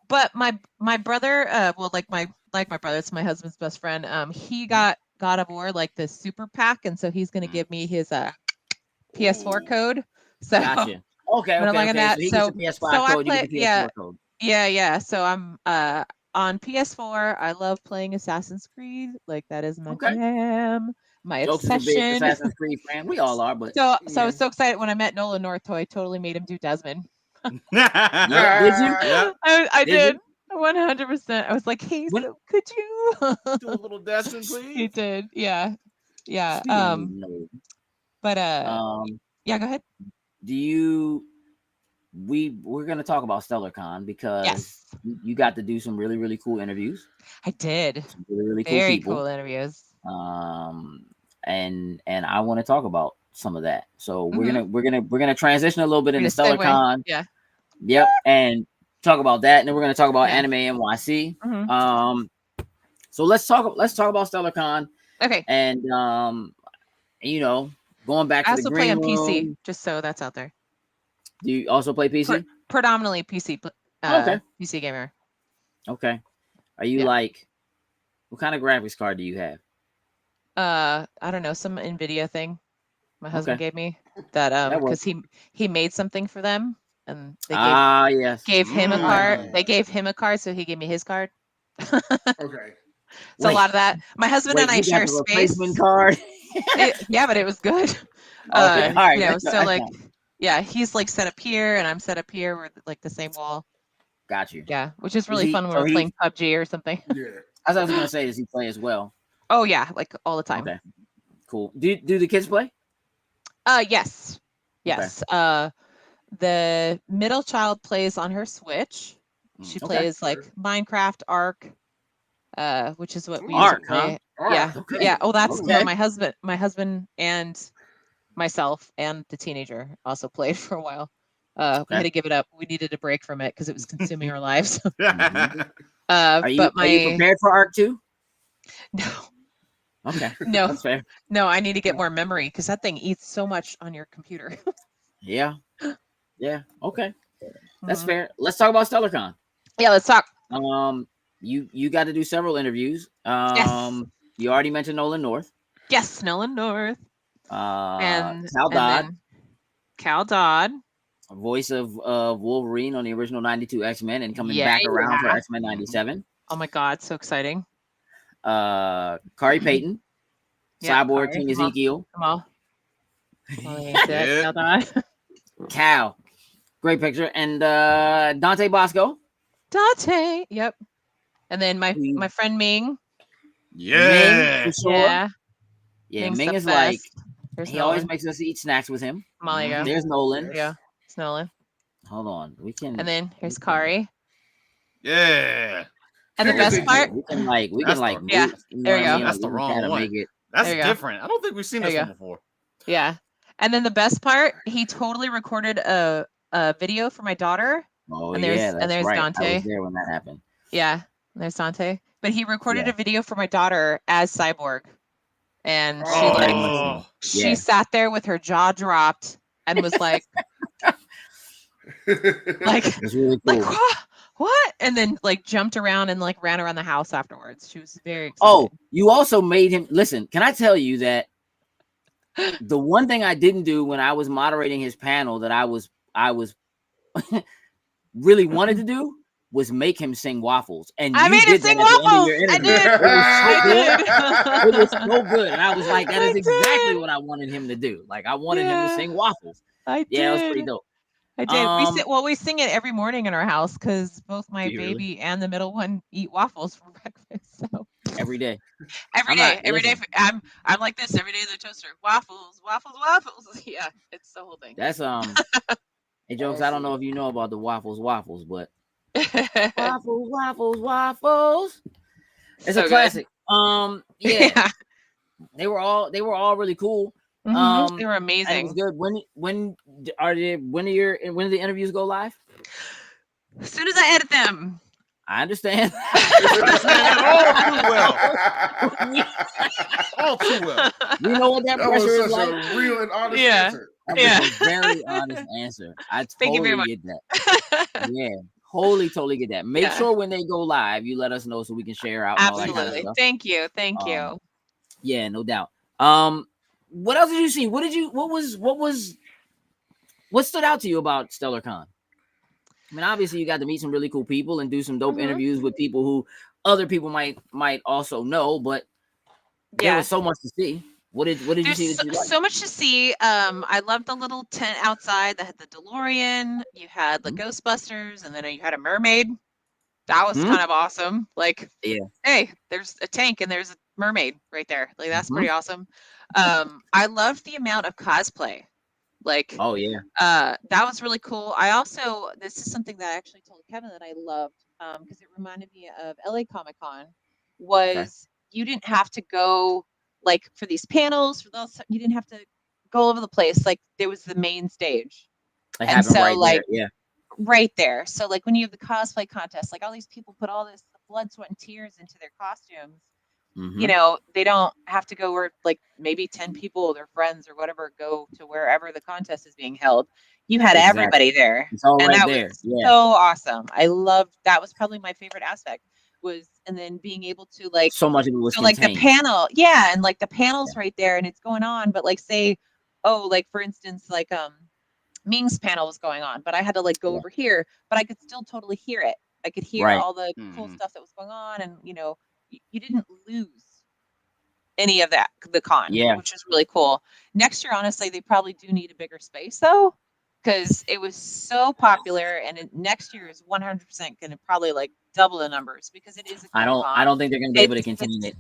But my brother, my brother, it's my husband's best friend. He got God of War like the super pack, and so he's gonna give me his PS4 code. So gotcha. Okay. So PS5 code, you get the PS4 code. Yeah. So I'm on PS4. I love playing Assassin's Creed. Like that is my jam. my Jokes is a big obsession. Assassin's Creed fan. We all are, but So I was so excited when I met Nolan North, so I totally made him do Desmond. yeah, did you? Yeah. I Did did 100%. I was like, hey, When- so could you? Do a little Desmond, He please. did, yeah. Speaking of Nolan, But yeah, go ahead. do you? We're gonna talk about StellarCon because Yes, you got to do some really, really cool interviews. I did. Some really, really cool Very people. cool interviews. And I want to talk about some of that. So Mhm. we're gonna transition a little bit into We're gonna segue. StellarCon. Yeah. Yep, and talk about that, and then we're gonna talk about Yeah. Anime NYC. Mhm. So let's talk about StellarCon, Okay. and you know, going back I to the also play green on room. PC, just so that's out there. Do you also play PC? Predominantly PC. Okay. PC gamer. Okay. Are you Yeah. like, what kind of graphics card do you have? I don't know, some Nvidia thing my husband Okay. gave me that That because he made something for them and they yes. gave him a card. Mm. They gave him a card, so he gave me his card. Okay. So a lot of that. My husband and I you got share the space. replacement card. Yeah, but it was good. Okay, all right. You know, that's so that's like, fine. yeah, he's like set up here and I'm set up here. We're like the same wall. Got you. Yeah, which is really he- fun when so we're he- playing PUBG or something. Yeah. As I was gonna say, does he play as well? Oh yeah, like all the time. Okay, cool. Do the kids play? Yes. Yes. The middle child plays on her Switch. She Okay. plays like Minecraft, Ark, which is what we Ark, used to play. Ark, Yeah. okay. Yeah. Oh, that's Okay. no, my husband and myself and the teenager also played for a while. We Okay. had to give it up. We needed a break from it because it was consuming our lives. Are you But are you prepared for Arc 2? no, Okay. no, That's fair. no, I need to get more memory because that thing eats so much on your computer. Yeah. Yeah. Okay. That's Mhm. fair. Let's talk about StellarCon. Yeah, let's talk. You got to do several interviews. You already mentioned Nolan North. Yes, Nolan North and Cal Dodd, then Cal Dodd. voice of Wolverine on the original 92 X-Men and coming Yeah. back around for X-Men 97. Oh my God, so exciting! Kari Payton, Yeah, Cyborg Kari, King come on. Ezekiel, Come on. Cal Dodd. Cal, great picture, and Dante Bosco. Dante. Yep. And then my We- friend Ming. Yeah. Ming, for sure. Yeah. Yeah, Ming's Ming the is like, best. There's he Nolan. always makes us eat snacks with him. There you go. There's Nolan. Yeah, it's Nolan. Hold on, we can. And then here's Kari. Yeah. And the best part, we can like That's move, yeah, you know there what you I go. mean? That's Like, the we can wrong kinda one. make it. That's There you go. different. I don't think we've seen There this you one go. before. yeah. And then the best part, he totally recorded a video for my daughter. Oh And there's- yeah, and that's there's right. I Dante. was there when that happened. Yeah, there's Dante. But he recorded Yeah. a video for my daughter as Cyborg. And she Oh. like Oh. she Yeah. sat there with her jaw dropped and was like like It's really cool. like what? And then like jumped around and like ran around the house afterwards. She was very excited. Oh, you also made him listen. Can I tell you that the one thing I didn't do when I was moderating his panel that I was really wanted to do was make him sing Waffles. And I you made him did that sing at the end of Waffles. your I interview. did. It was so I good. did. It was so good. And I was like, that is I exactly did. what I wanted him to do. Like I wanted him to Yeah. sing Waffles. I Yeah, it was pretty did. dope. I did. Um, We sing it every morning in our house because both my Do you really? baby and the middle one eat waffles for breakfast. So Every day. every I'm day, not- every day. listen. I'm like this every day in the toaster. Waffles, waffles, waffles. Yeah, it's the whole thing. That's hey jokes. I don't know if you know about the waffles, but waffles. It's So a good. classic. Yeah, Yeah. they were all really cool. Mhm, And they were it was amazing. good. When are the interviews go live? As soon as I edit them. I understand. All too well. You know what that That was pressure is such like? a real and honest Yeah. answer. That was Yeah. a very honest answer. I Thank you very totally get that. Yeah, totally get that. Make Yeah. sure when they go live, you let us know so we can share out and all that kind of Absolutely. stuff. Thank you. Thank you. Um, Yeah, no doubt. What else did you see? What stood out to you about StellarCon? I mean, obviously you got to meet some really cool people and do some dope Mhm. interviews with people who other people might also know, but there Yeah. was so much to see. What did you There's see that you liked? so much to see. I loved the little tent outside that had the DeLorean. You had the Ghostbusters, and then you had a mermaid. That was kind of awesome. Like, hey, there's a tank and there's a mermaid right there. Like, that's pretty awesome. I loved the amount of cosplay. Like, oh yeah, that was really cool. I also, this is something that I actually told Kevin that I loved, because it reminded me of LA Comic Con, was you didn't have to go like for these panels, for those, you didn't have to go all over the place. Like, there was the main stage. they have them right like, there. Yeah, right there. So like when you have the cosplay contest, like all these people put all this blood, sweat, and tears into their costumes. You know, they don't have to go where like maybe 10 people, their friends or whatever, go to wherever the contest is being held. You had everybody there. It's all and right that there. was so awesome. I loved that. Was probably my favorite aspect, was, and then being able to like, so much of it was so like the panel, and like the panels right there, and it's going on, but like say, oh, like for instance, like Ming's panel was going on, but I had to like go over here, but I could still totally hear it. I could hear all the cool stuff that was going on, and you know, you didn't lose any of that, the con, which is really cool. Next year, honestly, they probably do need a bigger space though, because it was so popular, and next year is 100% going to probably like double the numbers, because it is a I don't think they're going to be able to continue it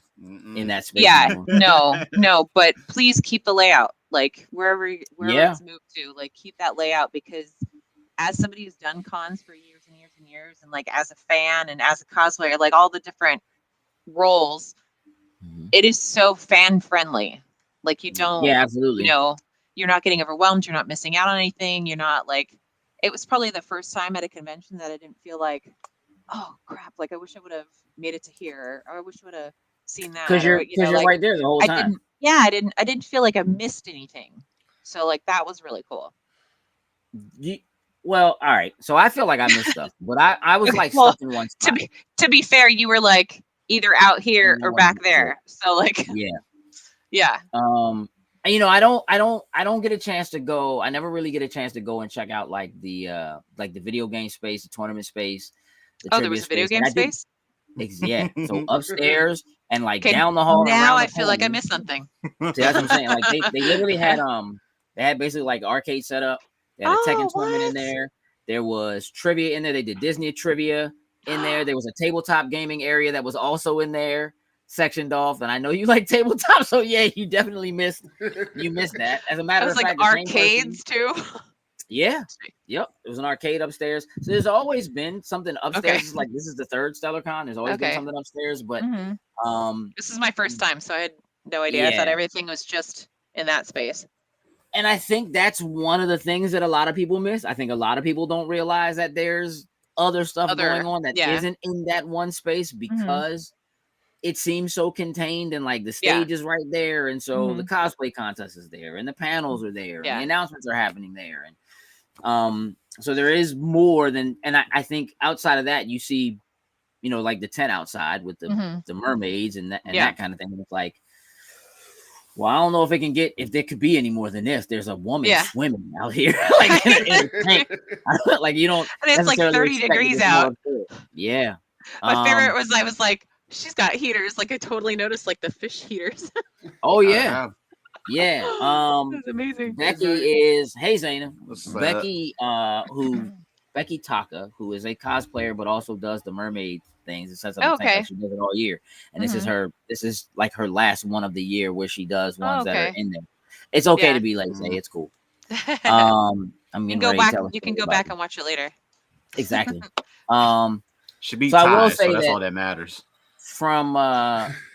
in that space. No, but please keep the layout, like wherever it's moved to, like keep that layout, because as somebody who's done cons for years and years and years, and like as a fan and as a cosplayer, like all the different roles, it is so fan friendly. Like you don't, absolutely. You know, you're not getting overwhelmed. You're not missing out on anything. You're not like, it was probably the first time at a convention that I didn't feel like, oh crap, like I wish I would have made it to here, or I wish I would have seen that. Because you're like, right there the whole time. I didn't feel like I missed anything. So like that was really cool. Well, all right. So I feel like I missed stuff, but I was like stuck in one spot. To be fair, you were like either out here or back there. So like yeah. You know, I don't get a chance to go. I never really get a chance to go and check out like the video game space, the tournament space. There was a video game space? Yeah. So upstairs and like down the hall. Now I feel like I missed something. See, that's what I'm saying. Like they literally had they had basically like arcade set up. They had a Tekken tournament in there. There was trivia in there. They did Disney trivia in there. There was a tabletop gaming area that was also in there, sectioned off. And I know you like tabletop, so yeah, you definitely missed that. As a matter of fact, like arcades too. Yeah. Yep. It was an arcade upstairs. So there's always been something upstairs. Okay. Like this is the third StellarCon. There's always been something upstairs, but this is my first time, so I had no idea. I thought everything was just in that space. And I think that's one of the things that a lot of people miss. I think a lot of people don't realize that there's other stuff going on that isn't in that one space, because it seems so contained, and like the stage is right there. And so the cosplay contest is there, and the panels are there, and the announcements are happening there. And so there is more than, and I think outside of that, you see, you know, like the tent outside with the mermaids and that kind of thing. And it's like, well, I don't know if there could be any more than this. There's a woman swimming out here, like in a tank. Like you don't. And it's like 30 degrees out. Yeah. My favorite was, I was like, she's got heaters. Like I totally noticed like the fish heaters. Oh yeah. Yeah. That's amazing. Becky is Zaina. Becky Taka, who is a cosplayer but also does the mermaid things. It says she does it all year, and this is like her last one of the year where she does ones that are in there. It's okay to be lazy. It's cool. I'm gonna go back. You can go back and watch it later. Exactly. Should be tied, I will say that's all that matters. From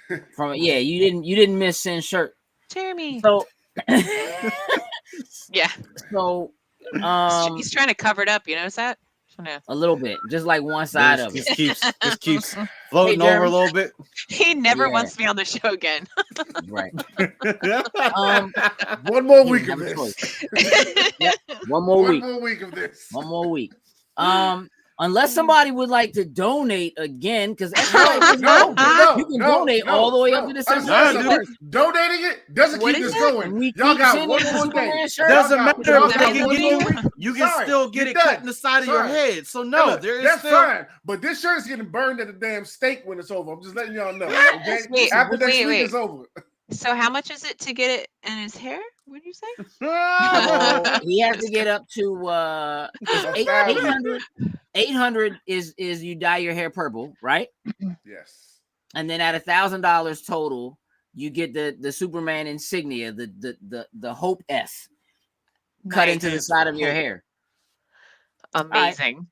you didn't miss Sin's shirt, Jeremy. So yeah. So he's trying to cover it up. You notice that? A little bit, just like one side of it. Just keeps floating over a little bit. He never wants me on the show again. Right. One more week of this. One more week of this. One more week. Unless somebody would like to donate again, because you can donate all the way up to the donating it doesn't keep this going. Y'all got one more thing. Doesn't matter if they can get it. You can still get it cut in the side of your head. So no, that's fine. But this shirt is getting burned at the damn stake when it's over. I'm just letting y'all know. Okay? After next week is over. So how much is it to get it in his hair? What did you say? Well, he has to get up to it's 800. 800 is you dye your hair purple, right? Yes. And then at $1,000 total, you get the Superman insignia, the Hope S cut into the side of your hair. Amazing.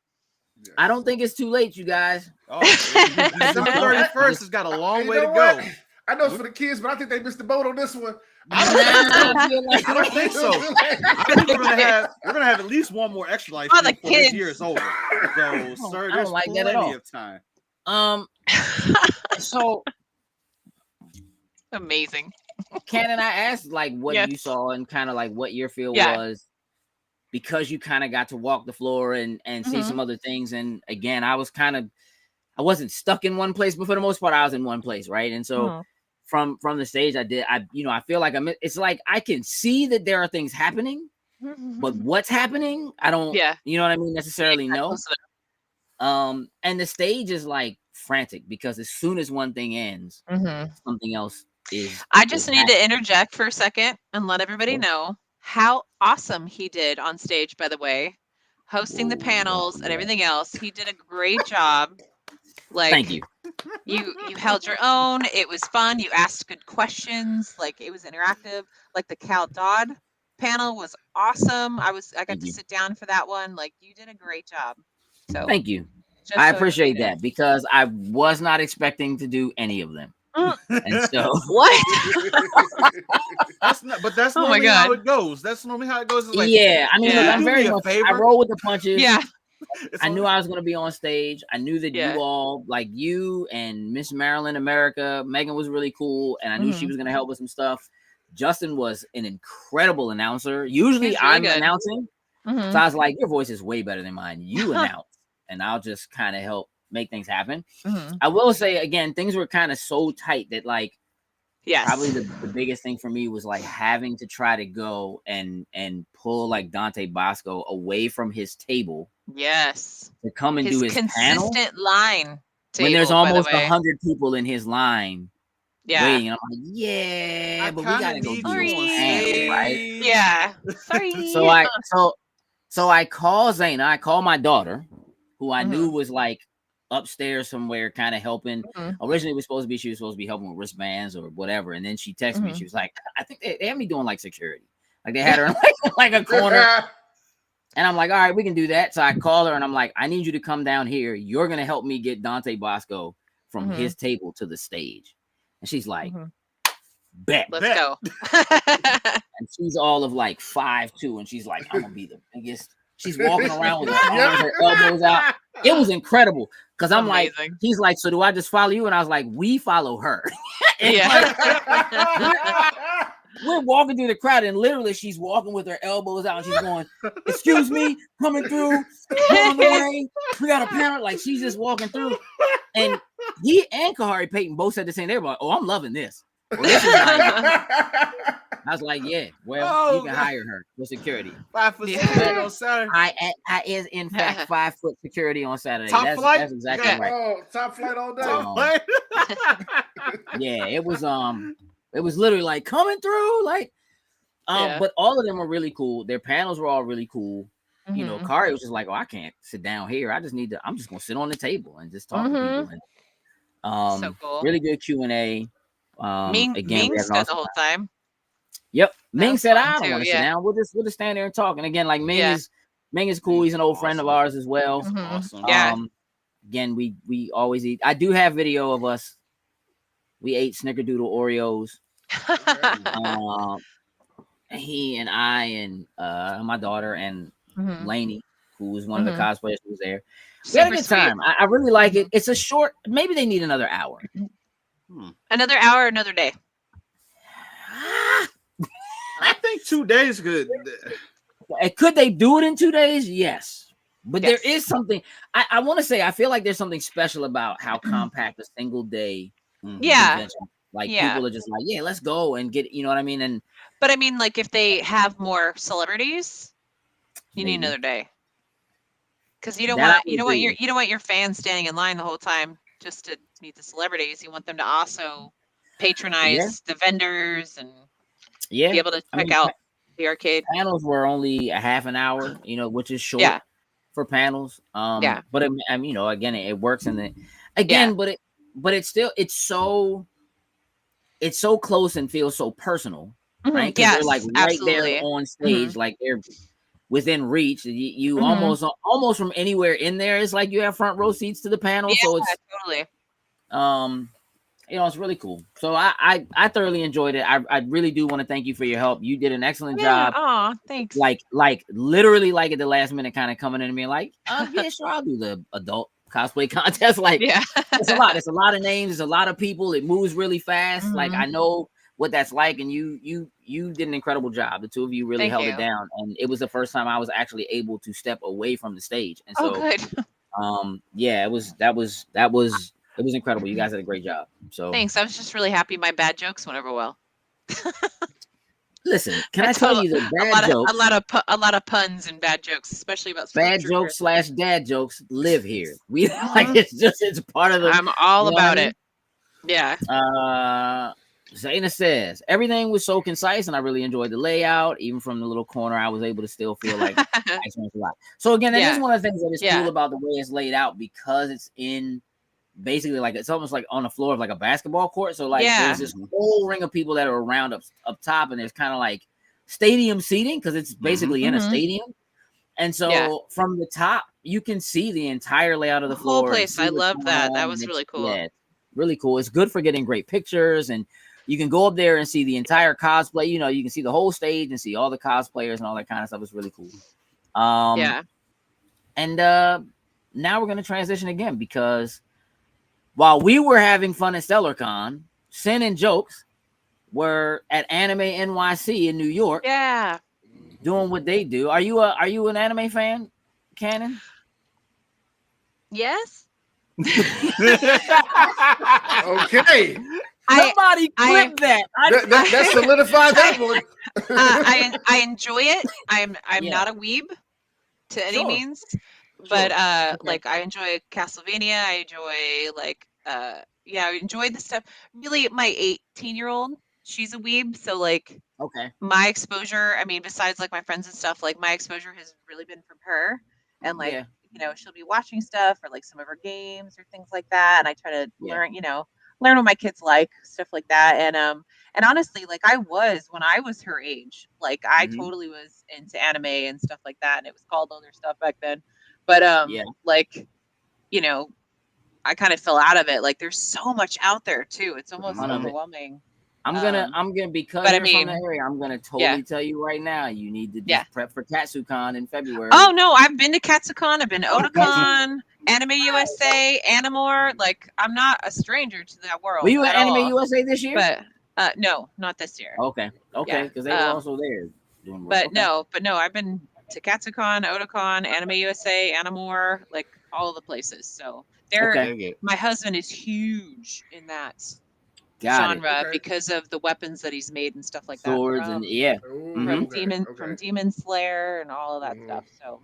Yes. I don't think it's too late, you guys. Oh, December 31st has got a long way to go. I know it's for the kids, but I think they missed the boat on this one. I don't think so. I think we're gonna have at least one more extra life before this year is over. So, sir, there's plenty of time. So amazing. Cannon, I asked like what you saw and kind of like what your feel was, because you kind of got to walk the floor and see some other things. And again, I wasn't stuck in one place, but for the most part, I was in one place, right? And so from the stage, I feel like it's like I can see that there are things happening, but what's happening, I don't, you know what I mean, necessarily know. And the stage is like frantic because as soon as one thing ends, something else is. I just need to interject for a second and let everybody know how awesome he did on stage, by the way, hosting the panels and everything else. He did a great job. Like, thank you. You held your own. It was fun. You asked good questions. Like, it was interactive. Like the Cal Dodd panel was awesome. I got to sit down for that one. Like, you did a great job. So thank you. I appreciate that because I was not expecting to do any of them. And so what? That's normally how it goes. That's normally how it goes. It's like, I mean, look, I'm very much, I roll with the punches. Yeah. I knew I was going to be on stage. I knew that you all, like you and Miss Maryland America, Megan was really cool, and I knew she was going to help with some stuff. Justin was an incredible announcer. Usually really I'm announcing, so I was like, your voice is way better than mine. You announce, and I'll just kind of help make things happen. I will say again, things were kind of so tight that like, probably the biggest thing for me was like having to try to go and pull like Dante Bosco away from his table. Yes. To come and do his consistent panel. line. When there's almost 100 people in his line. Waiting. And I'm like, but we gotta go do his panel, right? Yeah. Sorry. So I call Zaina. I call my daughter, who I knew was like upstairs somewhere kind of helping. Originally she was supposed to be helping with wristbands or whatever, and then she texted me. She was like, I think they had me doing like security, like they had her in like a corner. And I'm like, all right, we can do that. So I call her and I'm like, I need you to come down here. You're gonna help me get Dante Bosco from his table to the stage. And she's like, bet. Let's go. And she's all of like 5'2", and she's like, I'm gonna be the biggest. She's walking around with her elbows out. It was incredible because I'm like, he's like, so do I just follow you? And I was like, we follow her. We're walking through the crowd, and literally she's walking with her elbows out, and she's going, excuse me, coming through, on the way. We got a panel. Like, she's just walking through. And he and Kahari Payton both said the same. They were like, oh, I'm loving this. Well, this is like, I was like, yeah, well, you can hire her for security. 5 foot security on Saturday. I is in fact 5 foot security on Saturday. Top flight? That's exactly right. Oh, top flight all day. Yeah, it was literally like coming through, like, but all of them were really cool. Their panels were all really cool. You know, Kari was just like, oh, I can't sit down here. I'm just gonna sit on the table and just talk to people. And, so cool. Really good Q&A. Ming spent the whole time. Yep. Ming said, I don't want to sit down. We'll just stand there and talk. And again, like Ming is cool. He's an old friend of ours as well. Awesome. Again, we always eat. I do have video of us. We ate Snickerdoodle Oreos. He and I and my daughter and Lainey, who was one of the cosplayers who was there. We had a good time. I really like it. It's a short, maybe they need another hour. Another hour, another day. I think 2 days good. Could they do it in 2 days? Yes. But there is something, I want to say, I feel like there's something special about how compact a single day. Like people are just like, yeah, let's go and get, you know what I mean? But I mean, like if they have more celebrities, you need another day. Because you don't want your fans standing in line the whole time just to meet the celebrities. You want them to also patronize the vendors and be able to check out the arcade. Panels were only a half an hour, which is short for panels. But again, it works in the but it's so close and feels so personal, right? Because they're like right there on stage, like they're within reach. You almost from anywhere in there. It's like you have front row seats to the panel. Yeah, so it's totally. It's really cool. So I thoroughly enjoyed it. I really do want to thank you for your help. You did an excellent job. Oh, thanks. Like literally like at the last minute kind of coming in and being like, yeah, sure, I'll do the adult cosplay contest. Like it's a lot. It's a lot of names. It's a lot of people. It moves really fast. Like I know what that's like, and you did an incredible job. The two of you really held it down, and it was the first time I was actually able to step away from the stage. And so good. It was incredible. You guys did a great job. So thanks. I was just really happy my bad jokes went over well. Listen, can I tell you the bad jokes? A lot of puns and bad jokes, especially about bad jokes / dad jokes live here. We like it's part of the. I'm all about it. Yeah. Zaina says everything was so concise, and I really enjoyed the layout. Even from the little corner, I was able to still feel like I experienced a lot. So again, that is one of the things that is cool about the way it's laid out, because it's in basically like it's almost like on the floor of like a basketball court. So like there's this whole ring of people that are around up top, and there's kind of like stadium seating because it's basically in a stadium. And so from the top, you can see the entire layout of the floor. Whole place. I love that. That was really cool. Yeah, really cool. It's good for getting great pictures, and you can go up there and see the entire cosplay. You can see the whole stage and see all the cosplayers and all that kind of stuff. It's really cool. And now we're going to transition again, because while we were having fun at StellarCon, Sin and Jokes were at Anime NYC in New York. Yeah. Doing what they do. Are you an anime fan, Cannon? Yes. Okay. Somebody clip that. That solidified that one. I enjoy it. I'm not a weeb to any means, but like I enjoy Castlevania. I enjoy I enjoy the stuff. Really, my 18-year-old, she's a weeb, so like my exposure. I mean, besides like my friends and stuff, like my exposure has really been from her, and like she'll be watching stuff or like some of her games or things like that, and I try to learn what my kids like, stuff like that. And honestly, like I was when I was her age, like I totally was into anime and stuff like that, and it was called other stuff back then. But like I kind of fell out of it. Like there's so much out there too. It's almost overwhelming. I'm gonna because you're from the area, I'm gonna totally tell you right now, you need to just prep for KatsuCon in February. Oh no, I've been to KatsuCon, I've been to Otakon, Anime USA, Animore. Like I'm not a stranger to that world. Were you at Anime USA this year? But no, not this year. Okay, because they were also there doing work. But no, I've been to KatsuCon, Otakon, Anime USA, Animore, like all of the places. So my husband is huge in that genre because of the weapons that he's made and stuff like that. Swords and from Demon Slayer and all of that stuff. So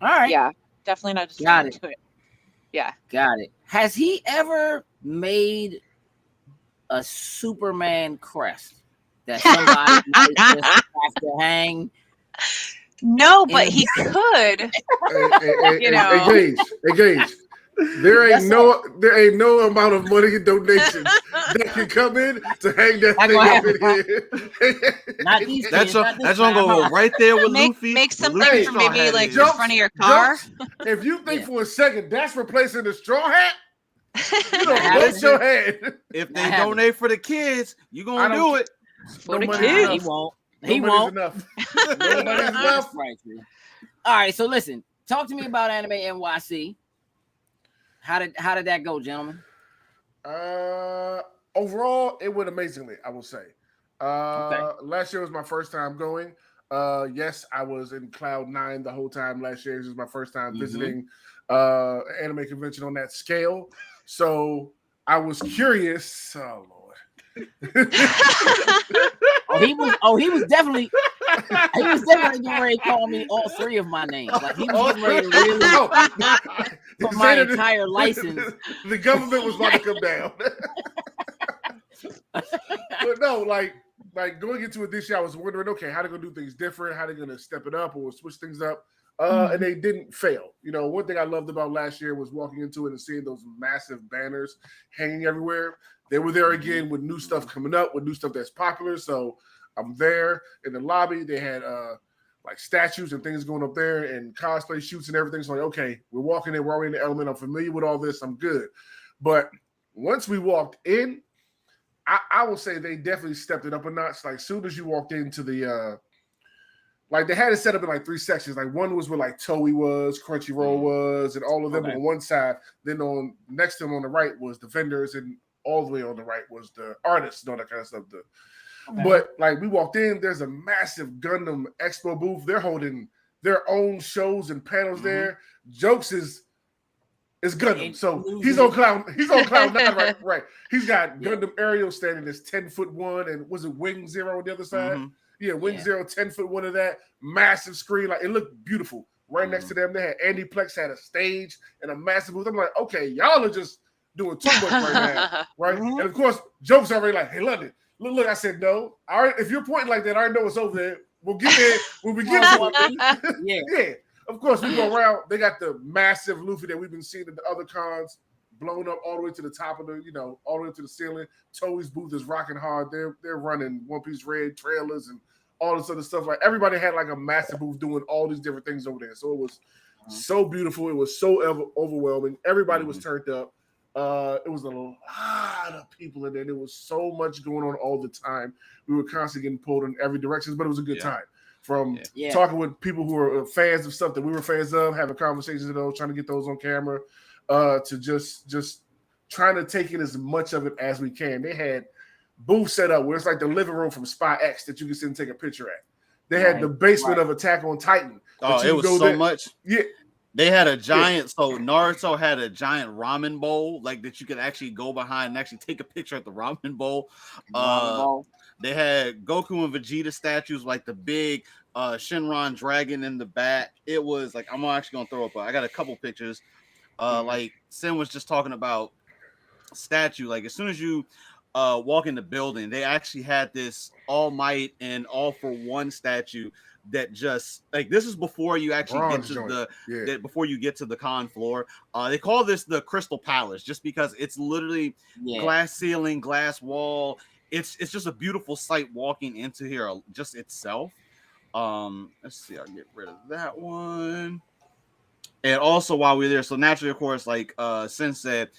all right, definitely not just got it. Yeah, got it. Has he ever made a Superman crest that somebody might just have to hang? No, but he could. Engage. There ain't no amount of money in donations that can come in to hang that thing up in here. That's gonna go right there with Luffy. Make something for maybe like the front of your car. If you think for a second that's replacing the straw hat, you don't bust your head. If they donate for the kids, you gonna do it. For the kids, he won't. He won't. Nobody's enough. All right, so listen. Talk to me about Anime NYC. How did that go, gentlemen? Overall, it went amazingly, I will say. Last year was my first time going. Yes, I was in Cloud 9 the whole time last year. This was my first time visiting anime convention on that scale. So I was curious. Oh Lord. he was definitely getting ready to call me all three of my names. Like he was getting ready to really for my entire license. The government was about to come down. no, like going into it this year, I was wondering, okay, how they gonna do things different? How they gonna step it up or switch things up? And they didn't fail. You know, one thing I loved about last year was walking into it and seeing those massive banners hanging everywhere. They were there again with new stuff coming up, with new stuff that's popular. So I'm there in the lobby. They had like statues and things going up there and cosplay shoots and everything. So like, okay, we're walking in, we're already in the element. I'm familiar with all this. I'm good. But once we walked in, I will say they definitely stepped it up a notch. Like soon as you walked into the like they had it set up in like 3 sections. Like one was where like Toei was, Crunchyroll was, and all of them on one side. Then on next to them on the right was the vendors, and all the way on the right was the artists and all that kind of stuff. But like we walked in, there's a massive Gundam Expo booth. They're holding their own shows and panels there. Jokes is Gundam, so he's on cloud 9, right? He's got Gundam Ariel standing as 10'1", and was it Wing Zero on the other side? Yeah, Wing Zero, 10'1" of that massive screen. Like it looked beautiful. Right next to them, they had Andy Plex had a stage and a massive booth. I'm like, okay, y'all are just doing too much right now, right? And of course, Jokes already like, hey, London, look. I said no. All right, if you're pointing like that, I already know what's over there. We'll get there when we get there. Yeah. Of course, we go around. They got the massive Luffy that we've been seeing at the other cons, blown up all the way to the top of the, all the way to the ceiling. Toei's booth is rocking hard. They're running One Piece Red trailers and all this other stuff. Like everybody had like a massive booth doing all these different things over there. So it was so beautiful. It was so overwhelming. Everybody was turned up. It was a lot of people in there. There was so much going on all the time. We were constantly getting pulled in every direction, but it was a good time. From talking with people who are fans of stuff that we were fans of, having conversations with those, trying to get those on camera, to just trying to take in as much of it as we can. They had booths set up where it's like the living room from Spy X that you can sit and take a picture at. They had the basement of Attack on Titan. Oh, it was so much. Yeah. They had a giant, so Naruto had a giant ramen bowl, like that you could actually go behind and actually take a picture at the ramen bowl. They had Goku and Vegeta statues, like the big Shenron dragon in the back. It was like, I'm actually gonna throw up. I got a couple pictures. Like Sin was just talking about statue. Like as soon as you walk in the building, they actually had this All Might and All for One statue that just like this is before you actually get to before you get to the con floor. They call this the Crystal Palace just because it's literally glass ceiling, glass wall. It's just a beautiful sight walking into here just itself. Let's see, I'll get rid of that one. And also while we're there, so naturally, of course, like Sin said,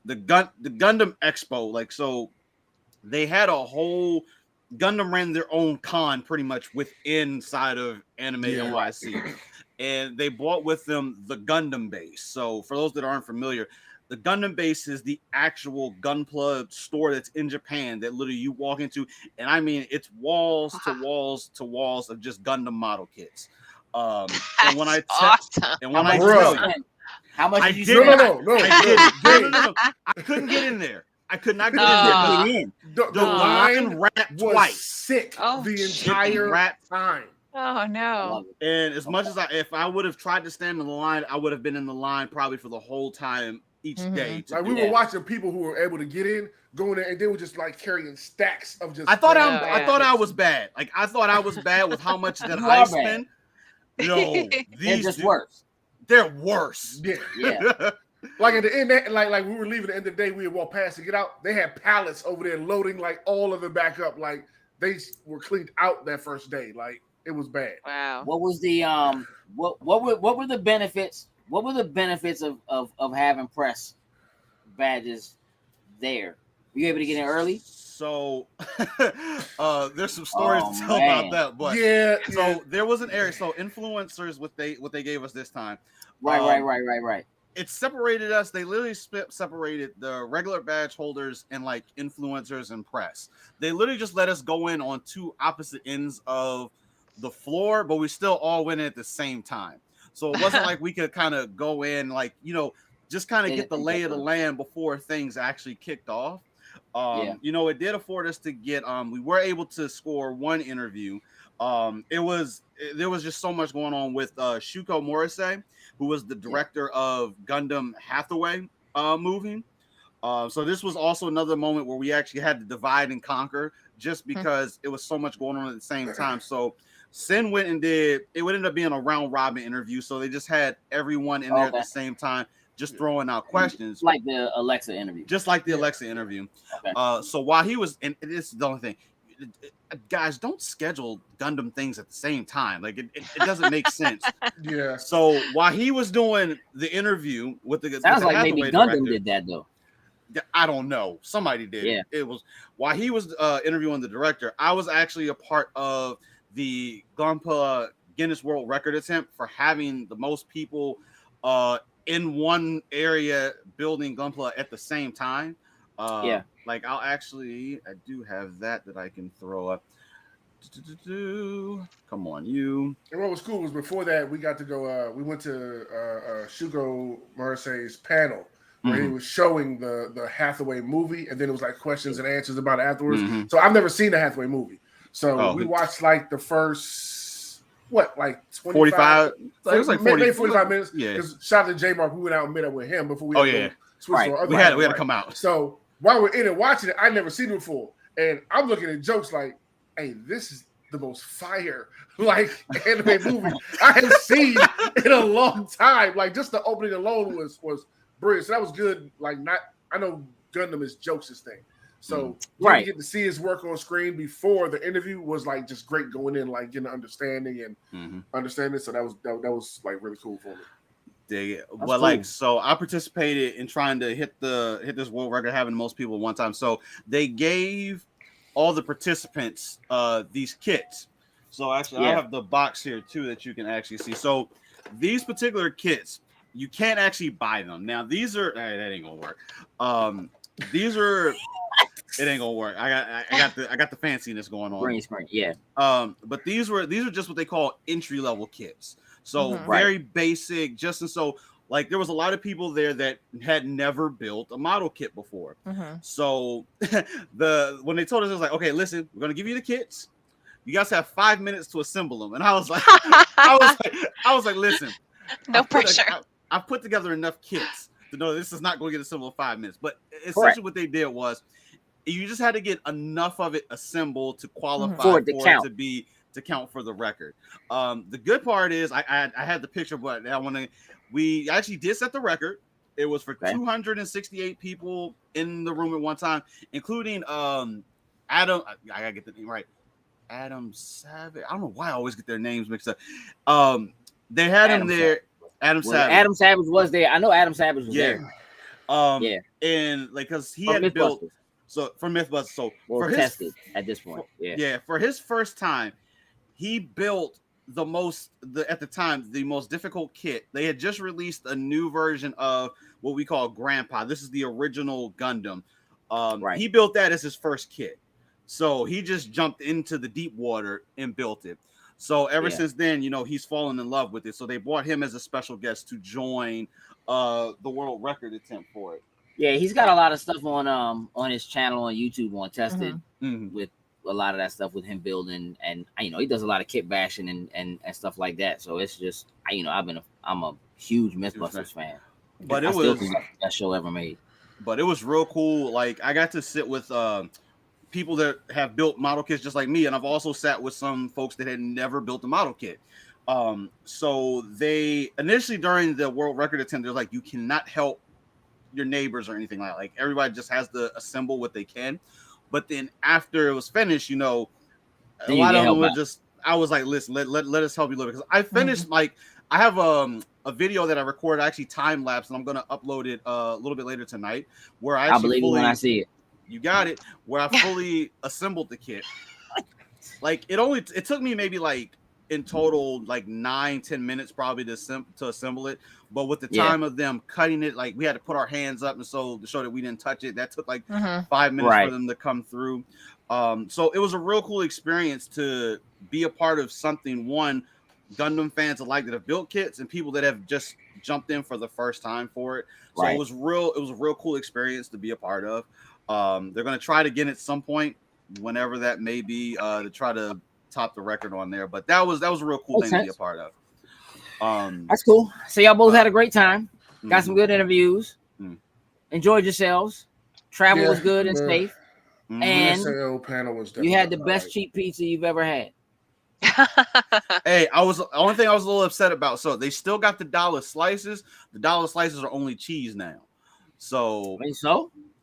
the Gundam Expo, like so they had a whole Gundam ran their own con pretty much inside of Anime NYC. And they brought with them the Gundam base. So for those that aren't familiar, the Gundam base is the actual Gunpla store that's in Japan that literally you walk into, and I mean it's walls to walls to walls of just Gundam model kits. And when I tell you, how much did you spend? No. I couldn't get in there. I could not get in. The line wrapped was twice. Sick the entire time. Oh no! And as much as if I would have tried to stand in the line, I would have been in the line probably for the whole time each day. Like we were watching people who were able to get in, going there, and they were just like carrying stacks of just. I thought I was bad. Like I thought I was bad with how much that I spent. No, these just worse. They're worse. Yeah. Like at the end, like we were leaving at the end of the day, we would walk past to get out. They had pallets over there loading like all of it back up. Like they were cleaned out that first day. Like it was bad. Wow. What was the what were the benefits? What were the benefits of having press badges there? Were you able to get in early? So there's some stories to tell about that, but so there was an area. So influencers, what they gave us this time. Right. It separated us. They literally separated the regular badge holders and like influencers and press. They literally just let us go in on two opposite ends of the floor, but we still all went in at the same time. So it wasn't like we could kind of go in, like, just kind of get the lay of the land before things actually kicked off. It did afford us to get, we were able to score one interview. There was just so much going on with Shuko Morrissey, who was the director of Gundam Hathaway movie. So this was also another moment where we actually had to divide and conquer, just because it was so much going on at the same time. So Sin went and it would end up being a round robin interview. So they just had everyone in there at the same time, just throwing out questions. Like the Alexa interview. Just like the Alexa interview. Okay. So while he was, and this is the only thing, guys, don't schedule Gundam things at the same time. Like it doesn't make sense. Yeah. So while he was doing the interview with the sounds like Hathaway maybe Gundam director, did that though. I don't know. Somebody did. Yeah. It was while he was interviewing the director. I was actually a part of the Gunpla Guinness World Record attempt for having the most people in one area building Gunpla at the same time. Like I do have that I can throw up. Come on, you. And what was cool was before that we got to go. We went to Shugo Morrissey's panel where he was showing the Hathaway movie, and then it was like questions and answers about it afterwards. So I've never seen the Hathaway movie, so we watched like the first 45. It was like maybe 45 minutes. Yeah. Because shout out to J Mark, we went out and met up with him before we. We had to come out. So while we're in and watching it, I never seen it before, and I'm looking at jokes like, "Hey, this is the most fire anime movie I have seen in a long time." Like just the opening alone was brilliant. So that was good. I know Gundam is Jokes' thing, so you get to see his work on screen before the interview was like just great going in, like getting understanding and understanding. So that was like really cool for me. But cool. So I participated in trying to hit this world record, having the most people at one time. So they gave all the participants these kits. So actually, I have the box here too that you can actually see. So these particular kits, you can't actually buy them. Now these are that ain't gonna work. It ain't gonna work. I got the fanciness going on. Green screen, yeah. But these are just what they call entry level kits. So very basic, just and so like there was a lot of people there that had never built a model kit before. So when they told us, it was like, okay, listen, we're gonna give you the kits. You guys have 5 minutes to assemble them. And I was like, I was like, listen, no pressure. I've put together enough kits to know this is not going to get assembled in 5 minutes. But essentially what they did was you just had to get enough of it assembled to qualify for it to count for the record. The good part is I had the picture, but we actually did set the record. It was for 268 people in the room at one time, including Adam. I gotta get the name right. Adam Savage. I don't know why I always get their names mixed up. They had him there. Adam Savage. Adam Savage was there. I know Adam Savage was there. And because he had built from Mythbusters. So for tested at this point. For his first time, he built the most difficult kit. They had just released a new version of what we call Grandpa. This is the original Gundam. He built that as his first kit. So he just jumped into the deep water and built it. So ever since then, he's fallen in love with it. So they brought him as a special guest to join the world record attempt for it. Yeah, he's got a lot of stuff on his channel on YouTube on Tested with a lot of that stuff with him building, and he does a lot of kit bashing and stuff like that. So it's just I'm a huge Mythbusters fan. But it was the best show ever made. But it was real cool. Like I got to sit with people that have built model kits just like me, and I've also sat with some folks that had never built a model kit. So they initially during the world record attempt, they're like, you cannot help your neighbors or anything like that. Like everybody just has to assemble what they can. But then after it was finished, a lot of them were just. I was like, listen, let us help you a little bit, because I finished I have a video that I recorded, actually time lapse, and I'm gonna upload it a little bit later tonight. Where I believe it when I see it. You got it. Where I fully assembled the kit. Like it took me maybe like in total like 9-10 minutes probably to assemble it. But with the time of them cutting it, like we had to put our hands up, and so to show that we didn't touch it, that took like 5 minutes for them to come through. So it was a real cool experience to be a part of something. One, Gundam fans alike that have built kits, and people that have just jumped in for the first time for it. So it was a real cool experience to be a part of. They're going to try it again at some point, whenever that may be, to try to top the record on there. But that was a real cool thing to be a part of. That's cool. So y'all both had a great time. Got some good interviews. enjoyed yourselves. Travel was good and safe. And SAO panel was you had the best cheap pizza you've ever had. Hey, the only thing I was a little upset about. So they still got the dollar slices. The dollar slices are only cheese now. So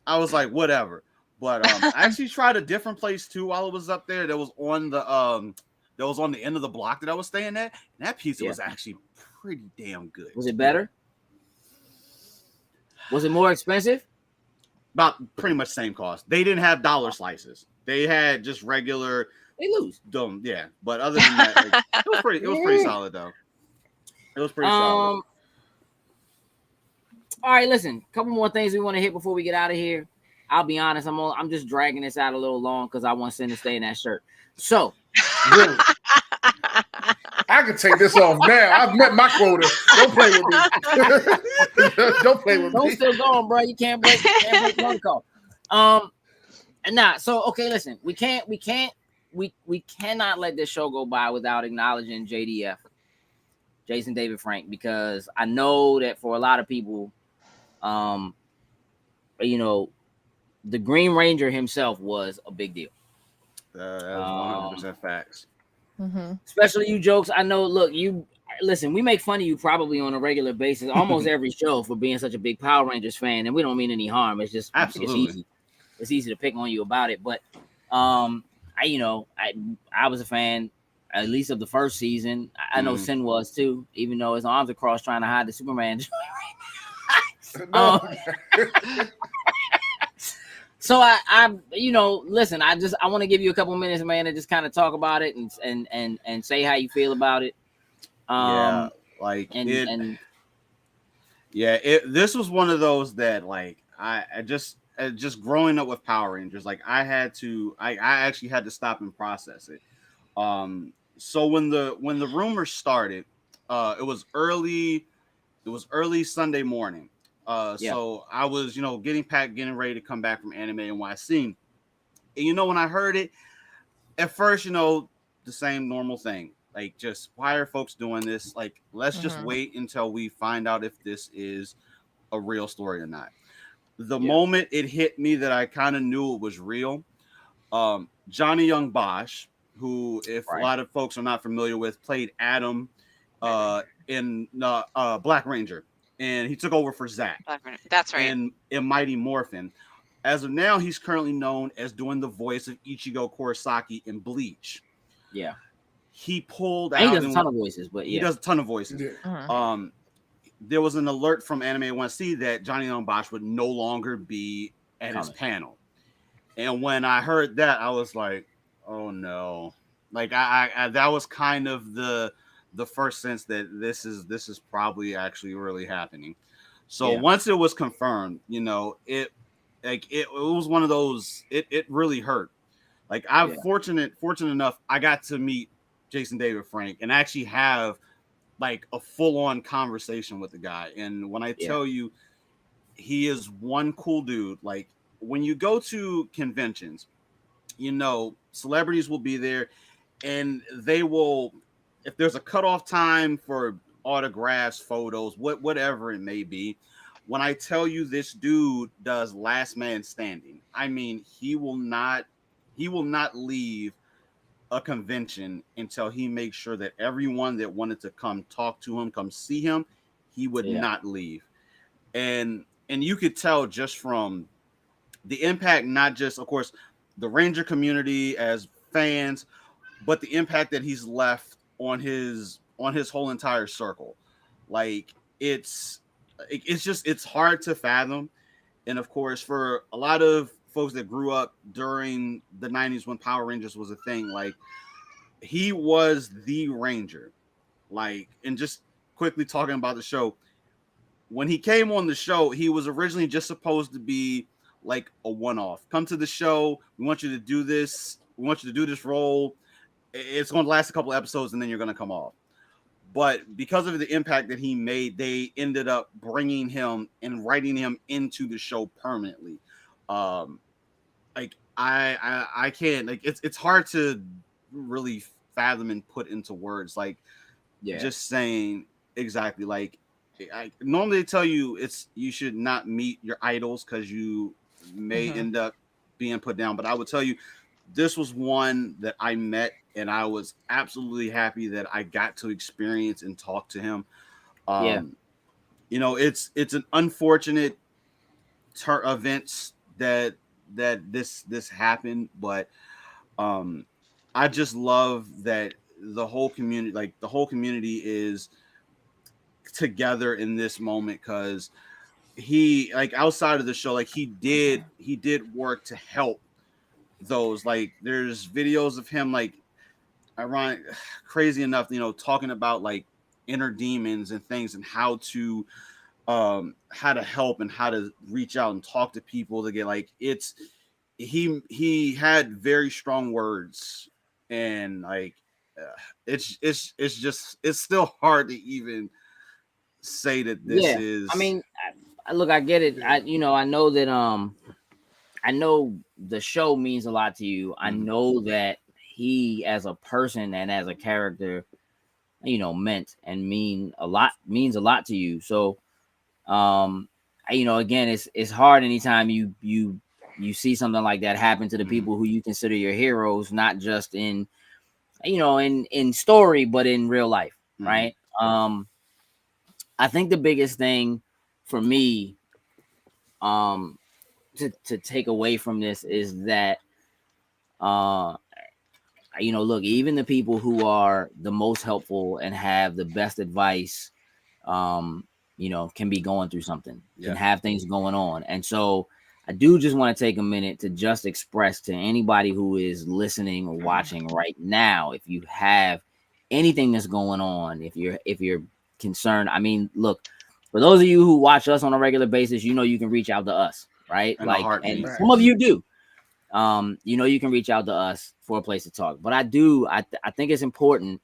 I was like, whatever. But I actually tried a different place too while I was up there. That was on the end of the block that I was staying at. And that pizza was actually pretty damn good. Was it better? Was it more expensive? About pretty much same cost. They didn't have dollar slices. They had just regular. They lose. Dumb, yeah. But other than that, like, it was pretty solid though. It was pretty solid. All right, listen. A couple more things we want to hit before we get out of here. I'll be honest. I'm just dragging this out a little long because I want Sin to stay in that shirt. So, really, I can take this off now. I've met my quota. Don't play with me. Don't play with me. Don't still going, bro. You can't break one call. So okay, listen. We cannot let this show go by without acknowledging JDF, Jason David Frank, because I know that for a lot of people, the Green Ranger himself was a big deal. That's 100% facts. Mm-hmm. Especially you jokes. I know. Look, listen. We make fun of you probably on a regular basis, almost every show, for being such a big Power Rangers fan, and we don't mean any harm. It's just absolutely it's easy to pick on you about it. But I was a fan at least of the first season. I know Sin was too, even though his arms are crossed trying to hide the Superman. So listen, I want to give you a couple minutes, man, to just kind of talk about it and say how you feel about it. This was one of those that like I just growing up with Power Rangers, like I actually had to stop and process it. So when the rumors started, it was early Sunday morning. So I was, getting packed, getting ready to come back from Anime NYC. And when I heard it, at first, the same normal thing. Like, just why are folks doing this? Like, let's just wait until we find out if this is a real story or not. The moment it hit me that I kind of knew it was real, Johnny Young Bosch, who, if a lot of folks are not familiar with, played Adam in Black Ranger. And he took over for Zach. That's right. And in Mighty Morphin. As of now, he's currently known as doing the voice of Ichigo Kurosaki in Bleach. Yeah. He pulled out. He does a ton of voices, but he does a ton of voices. Yeah. There was an alert from Anime NYC that Johnny Young Bosch would no longer be at his panel. And when I heard that, I was like, oh no. Like I that was kind of the first sense that this is probably actually really happening. So once it was confirmed, it was one of those, it really hurt. Like I'm fortunate enough, I got to meet Jason David Frank and actually have like a full-on conversation with the guy. And when I tell you, he is one cool dude. Like when you go to conventions, celebrities will be there and they will, if there's a cutoff time for autographs, photos, whatever it may be, when I tell you this dude does last man standing, I mean, he will not leave a convention until he makes sure that everyone that wanted to come talk to him, come see him, he would not leave. And you could tell just from the impact, not just, of course, the Ranger community as fans, but the impact that he's left on his whole entire circle. Like it's hard to fathom. And of course, for a lot of folks that grew up during the 90s when Power Rangers was a thing, like he was the Ranger. Like, and just quickly talking about the show, when he came on the show, he was originally just supposed to be like a one-off. Come to the show, we want you to do this, we want you to do this role. It's going to last a couple episodes and then you're going to come off. But because of the impact that he made, they ended up bringing him and writing him into the show permanently. Like I can't, like it's hard to really fathom and put into words. Like just saying exactly, like I normally tell you you should not meet your idols because you may end up being put down. But I would tell you, this was one that I met, and I was absolutely happy that I got to experience and talk to him. You know, it's an unfortunate events that this happened, but I just love that the whole community is together in this moment, because he, like, outside of the show, like, he did work to help those, like, there's videos of him, like, ironic, crazy enough, you know, talking about like inner demons and things, and how to help and how to reach out and talk to people to get, like, he had very strong words, and like it's just, it's still hard to even say that this is. I mean, look, I get it. I know that I know the show means a lot to you. I know that he, as a person and as a character, you know, means a lot to you. So you know, again, it's hard anytime you see something like that happen to the people who you consider your heroes, not just in, you know, in story, but in real life, right? I think the biggest thing for me to take away from this is that you know, look, even the people who are the most helpful and have the best advice, you know, can be going through something, can have things going on. And so I do just want to take a minute to just express to anybody who is listening or watching right now, if you have anything that's going on, if you're concerned, I mean, look, for those of you who watch us on a regular basis, you know, you can reach out to us, right? And some of you do. You know, you can reach out to us for a place to talk. But I think it's important.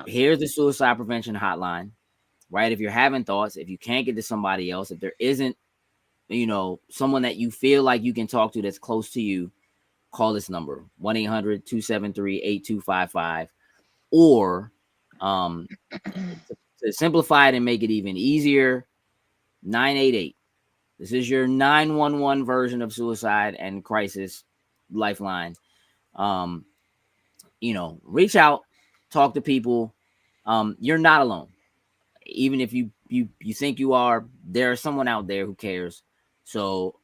Here's the suicide prevention hotline, right? If you're having thoughts, if you can't get to somebody else, if there isn't, you know, someone that you feel like you can talk to that's close to you, call this number, 1-800-273-8255. Or to simplify it and make it even easier, 988. This is your 911 version of suicide and crisis lifeline. You know, reach out, talk to people. You're not alone. Even if you think you are, there's someone out there who cares. So,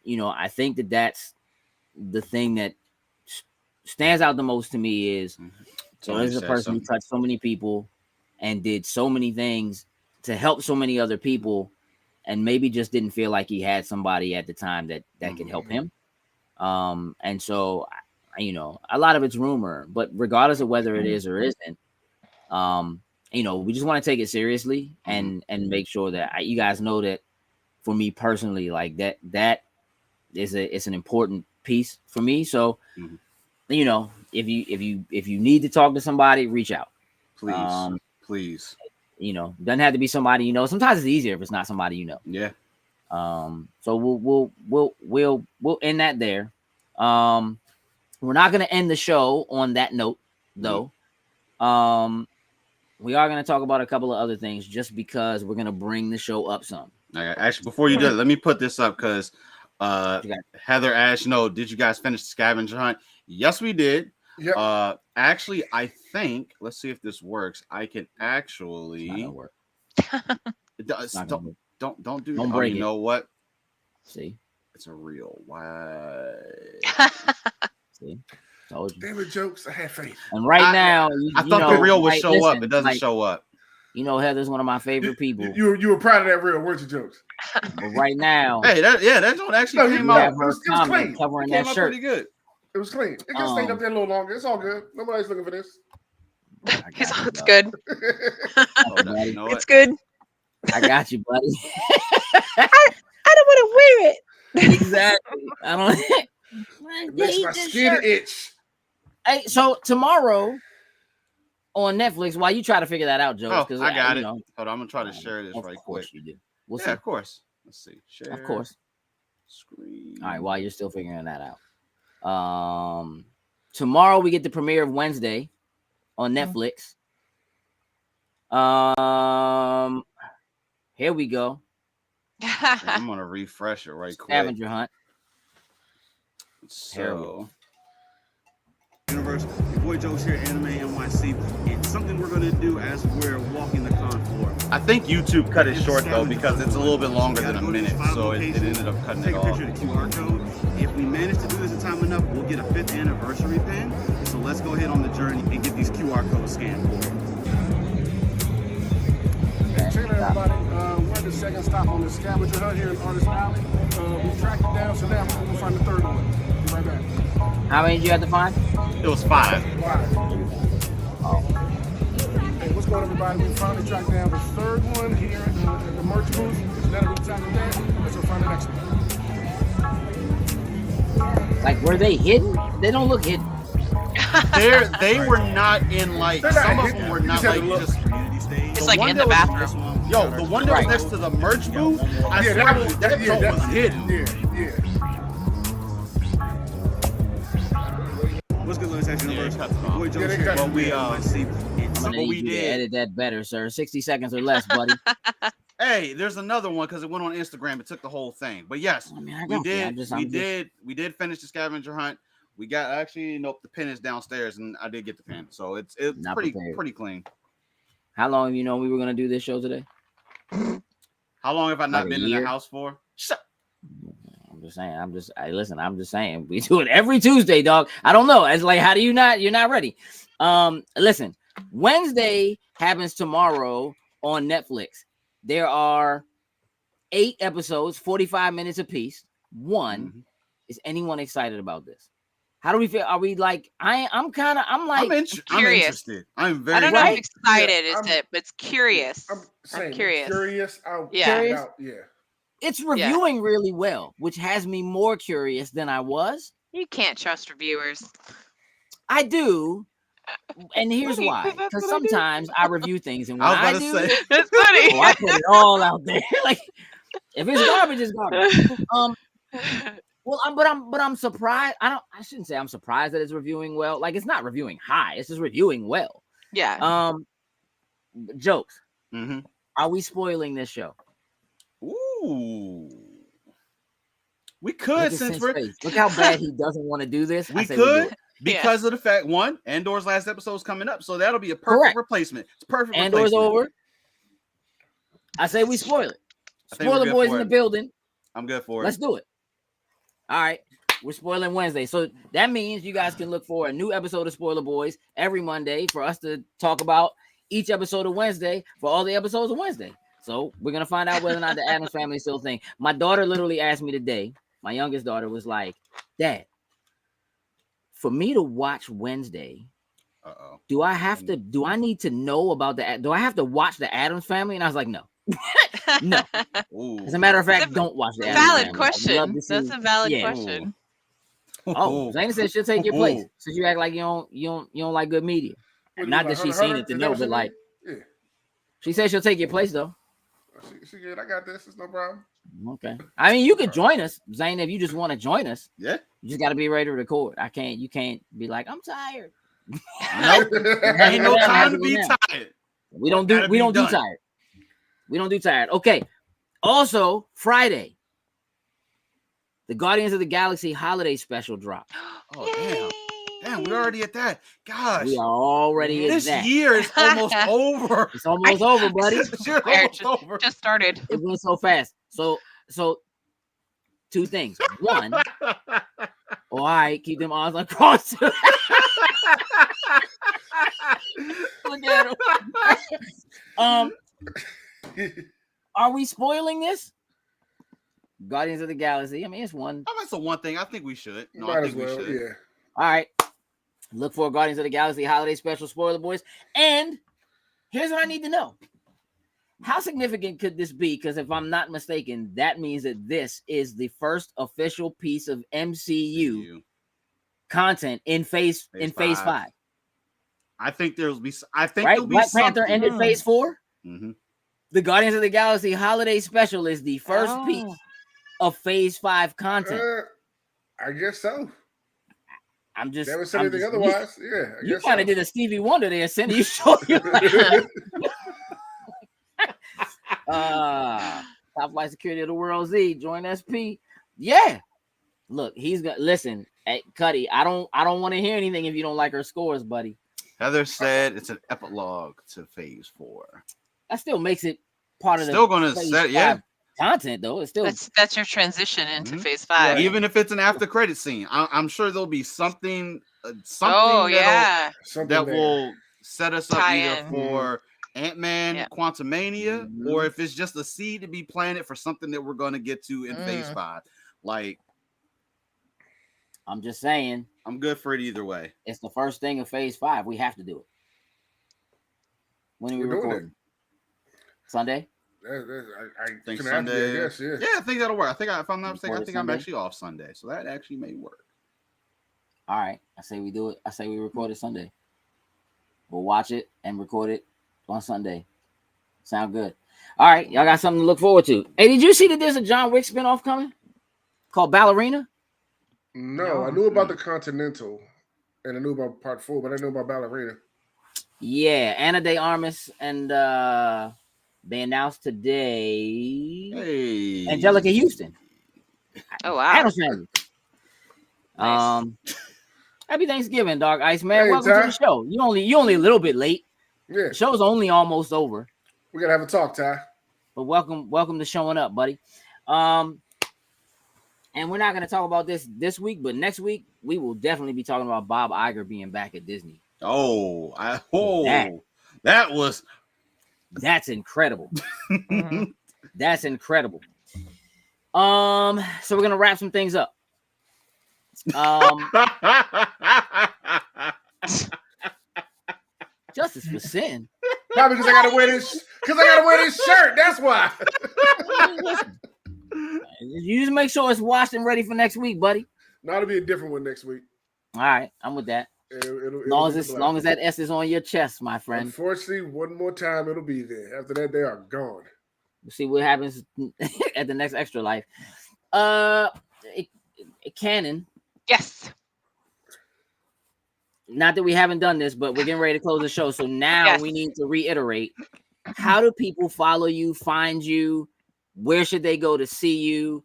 you know, I think that's the thing that stands out the most to me is, so this is a person who touched so many people and did so many things to help so many other people, and maybe just didn't feel like he had somebody at the time that could help him. And so, you know, a lot of it's rumor, but regardless of whether it is or isn't, you know, we just want to take it seriously and make sure that you guys know that for me personally, like that is it's an important piece for me. So, you know, if you need to talk to somebody, reach out. Please. You know, doesn't have to be somebody you know. Sometimes it's easier if it's not somebody you know. Yeah. So we'll end that there. We're not gonna end the show on that note, though. We are gonna talk about a couple of other things just because we're gonna bring the show up some. Actually, before you do it, let me put this up because Heather Ash, did you guys finish the scavenger hunt? Yes, we did. Yep. Actually, I think, let's see if this works. I can actually work. Don't do Don't that. break You know what? See, it's a real. Why? See, told you. Damn it, Jokes. I had faith. And right now, I thought the reel would show up. It doesn't show up. You know, Heather's one of my favorite people. You were proud of that reel, weren't you, Jokes? But right now, hey, that don't actually came out. It was clean. Covering that shirt. Pretty good. It was clean. It just stayed up there a little longer. It's all good. Nobody's looking for this. It's good. It's good. I got you, buddy. I don't want to wear it. Exactly. I don't. It makes my skin itch. Hey, so tomorrow on Netflix, while you try to figure that out, Joe, because I got it. Hold on, I'm gonna try to share this right quick. You do. We'll see. Of course. Let's see. Share. Of course. Screen. All right. While you're still figuring that out. Tomorrow we get the premiere of Wednesday on Netflix. Here we go. I'm gonna refresh it right quick. Scavenger hunt. So, Universe, your boy Joe's here, Anime NYC. It's something we're gonna do as we're walking the con floor. I think YouTube cut it short though because it's a little bit longer than a minute, so it ended up cutting it off. Take a picture of the QR code. If we manage to do this in time enough, we'll get a 5th anniversary pin. So let's go ahead on the journey and get these QR codes scanned for it. Check it out, everybody. We're at the second stop on the scavenger hunt here in Artist Alley. We tracked it down, so now we're going to find the 3rd one. Be right back. How many did you have to find? It was 5. Oh. Hey, what's going on, everybody? We finally tracked down the 3rd one here at the merch booth. It's not a real time of that. Let's go find the next one. Like, were they hidden? They don't look hidden. They were not in like some of them were not like just community stage. It's like in the bathroom. Yo, the one that was next to the merch booth, I swear that joint was hidden. Yeah. What's good, Lewis? Boy Jones here. What we did. Edit that better, sir. 60 seconds or less, buddy. Hey, there's another one because it went on Instagram. It took the whole thing. But yes, we did finish the scavenger hunt. We got the pin is downstairs, and I did get the pin, so it's pretty clean. How long have you known we were gonna do this show today? How long have I not been in the house for? I'm just saying. We do it every Tuesday, dog. I don't know. It's like, how do you not? You're not ready. Listen. Wednesday happens tomorrow on Netflix. There are 8 episodes, 45 minutes apiece. Is anyone excited about this? How do we feel? Are we like? I'm curious. I'm interested. I'm very. I don't know if excited is it, but it's curious. I'm curious. Curious. Curious. Yeah. It's reviewing really well, which has me more curious than I was. You can't trust reviewers. I do. And here's why. Because sometimes I review things, and when I do, that's funny. I put it all out there. Like, if it's garbage, it's garbage. Well, I'm surprised. I shouldn't say I'm surprised that it's reviewing well. Like, it's not reviewing high. It's just reviewing well. Yeah. Jokes. Are we spoiling this show? Ooh. We could look how bad he doesn't want to do this. We could because of the fact Andor's last episode is coming up, so that'll be a perfect replacement. It's perfect. Andor's over. I say we spoil it. Spoiler boys in the building. I'm good for it. Let's do it. All right, we're spoiling Wednesday, so that means you guys can look for a new episode of Spoiler Boys every Monday for us to talk about each episode of Wednesday for all the episodes of Wednesday. So we're gonna find out whether or not the Addams Family is still a thing. My daughter literally asked me today. My youngest daughter was like, "Dad, for me to watch Wednesday, do I need to know about do I have to watch the Addams Family?" And I was like, "No." No. As a matter of fact, don't watch that. Valid question. That's a valid question. Zaina said she'll take your place since you act like you don't like good media. Not that she's seen it to know, but like, she said she'll take your place though. She good. I got this. It's no problem. Okay. I mean, you could join us, Zaina, if you just want to join us. Yeah. You just got to be ready to record. You can't be like, I'm tired. Nope. Ain't no time to be tired. We don't do tired. We don't do tired. Okay. Also, Friday, the Guardians of the Galaxy holiday special drop. Oh, damn. Damn, we're already at that. Gosh. We are already at that. This year is almost over. It's almost over, buddy. Over. Just started. It went so fast. So 2 things. One, all right, keep them odds across. Look at him. Are we spoiling this? Guardians of the Galaxy. I mean, it's one. That's the one thing I think we should. No, Might I think we should. Yeah. All right. Look for Guardians of the Galaxy holiday special, Spoiler Boys. And here's what I need to know. How significant could this be? Because if I'm not mistaken, that means that this is the first official piece of MCU content in phase 5. I think there'll be. Black Panther ended phase 4. Mm-hmm. The Guardians of the Galaxy holiday special is the first piece of phase 5 content. I guess so. I'm just never said anything otherwise. Yeah, you kind of did a Stevie Wonder there, Cindy. You showed you. Top flight security of the world, Z. Join SP. Yeah. Look, he's got. Listen, hey, Cuddy. I don't want to hear anything if you don't like her scores, buddy. Heather said it's an epilogue to Phase 4. That still makes it part of still going to set content though. It's still that's your transition into Phase 5. Even if it's an after credit scene, I'm sure there'll be something that will set us up either for Ant-Man, Quantumania, or if it's just a seed to be planted for something that we're going to get to in Phase 5. Like, I'm just saying, I'm good for it either way. It's the first thing of Phase 5. We have to do it. When are we recording? Sunday? I think Sunday. I guess, yeah, I think that'll work. If I'm not mistaken, I think I'm actually off Sunday, so that actually may work. All right, I say we do it. I say we record it Sunday. We'll watch it and record it on Sunday. Sound good? All right, y'all got something to look forward to. Hey, did you see that there's a John Wick spinoff coming called Ballerina? No, I knew about the Continental, and I knew about Part 4, but I didn't know about Ballerina. Yeah, Ana de Armas and they announced today. Hey, Angelica Houston. Oh wow! Nice. Happy Thanksgiving, Dog Iceman. Welcome to the show. You only a little bit late. Yeah, the show's only almost over. We gotta have a talk, Ty. But welcome to showing up, buddy. And we're not gonna talk about this week, but next week we will definitely be talking about Bob Iger being back at Disney. That's incredible. That's incredible. So we're gonna wrap some things up. Justice for sin. Probably because I gotta wear this. Because I gotta wear this shirt. That's why. You just make sure it's washed and ready for next week, buddy. No, it'll be a different one next week. All right, I'm with that. As long as that S is on your chest, my friend. Unfortunately, one more time it'll be there. After that, they are gone. We'll see what happens at the next Extra Life. Canon. Yes. Not that we haven't done this, but we're getting ready to close the show. So now we need to reiterate. How do people follow you, find you? Where should they go to see you?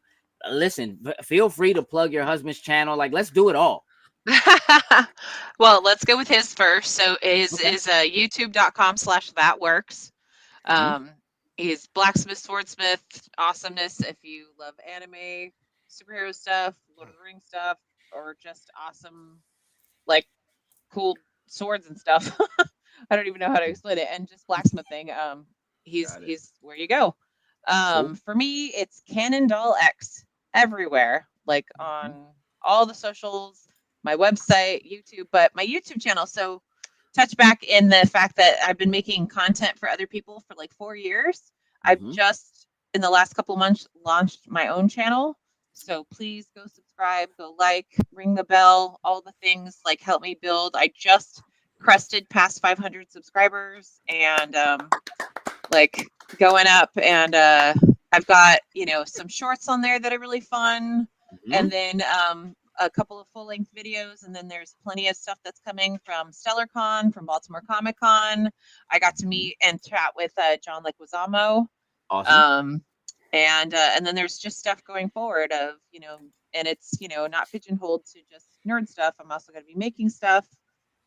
Listen, feel free to plug your husband's channel. Like, let's do it all. Well, let's go with his first. So is youtube.com/thatworks. He's Blacksmith Swordsmith awesomeness. If you love anime, superhero stuff, Lord of the Rings stuff, or just awesome, like cool swords and stuff. I don't even know how to explain it. And just blacksmithing. He's where you go. For me, it's Canon Doll X everywhere, like on all the socials, my website, YouTube, but my YouTube channel. So touch back in the fact that I've been making content for other people for like 4 years. I've just in the last couple of months launched my own channel. So please go subscribe, go like, ring the bell, all the things, like help me build. I just crested past 500 subscribers and like going up, and I've got, some shorts on there that are really fun. And then a couple of full-length videos, and then there's plenty of stuff that's coming from StellarCon, from Baltimore Comic Con. I got to meet and chat with John Leguizamo. Awesome. And then there's just stuff going forward of, and it's, not pigeonholed to just nerd stuff. I'm also going to be making stuff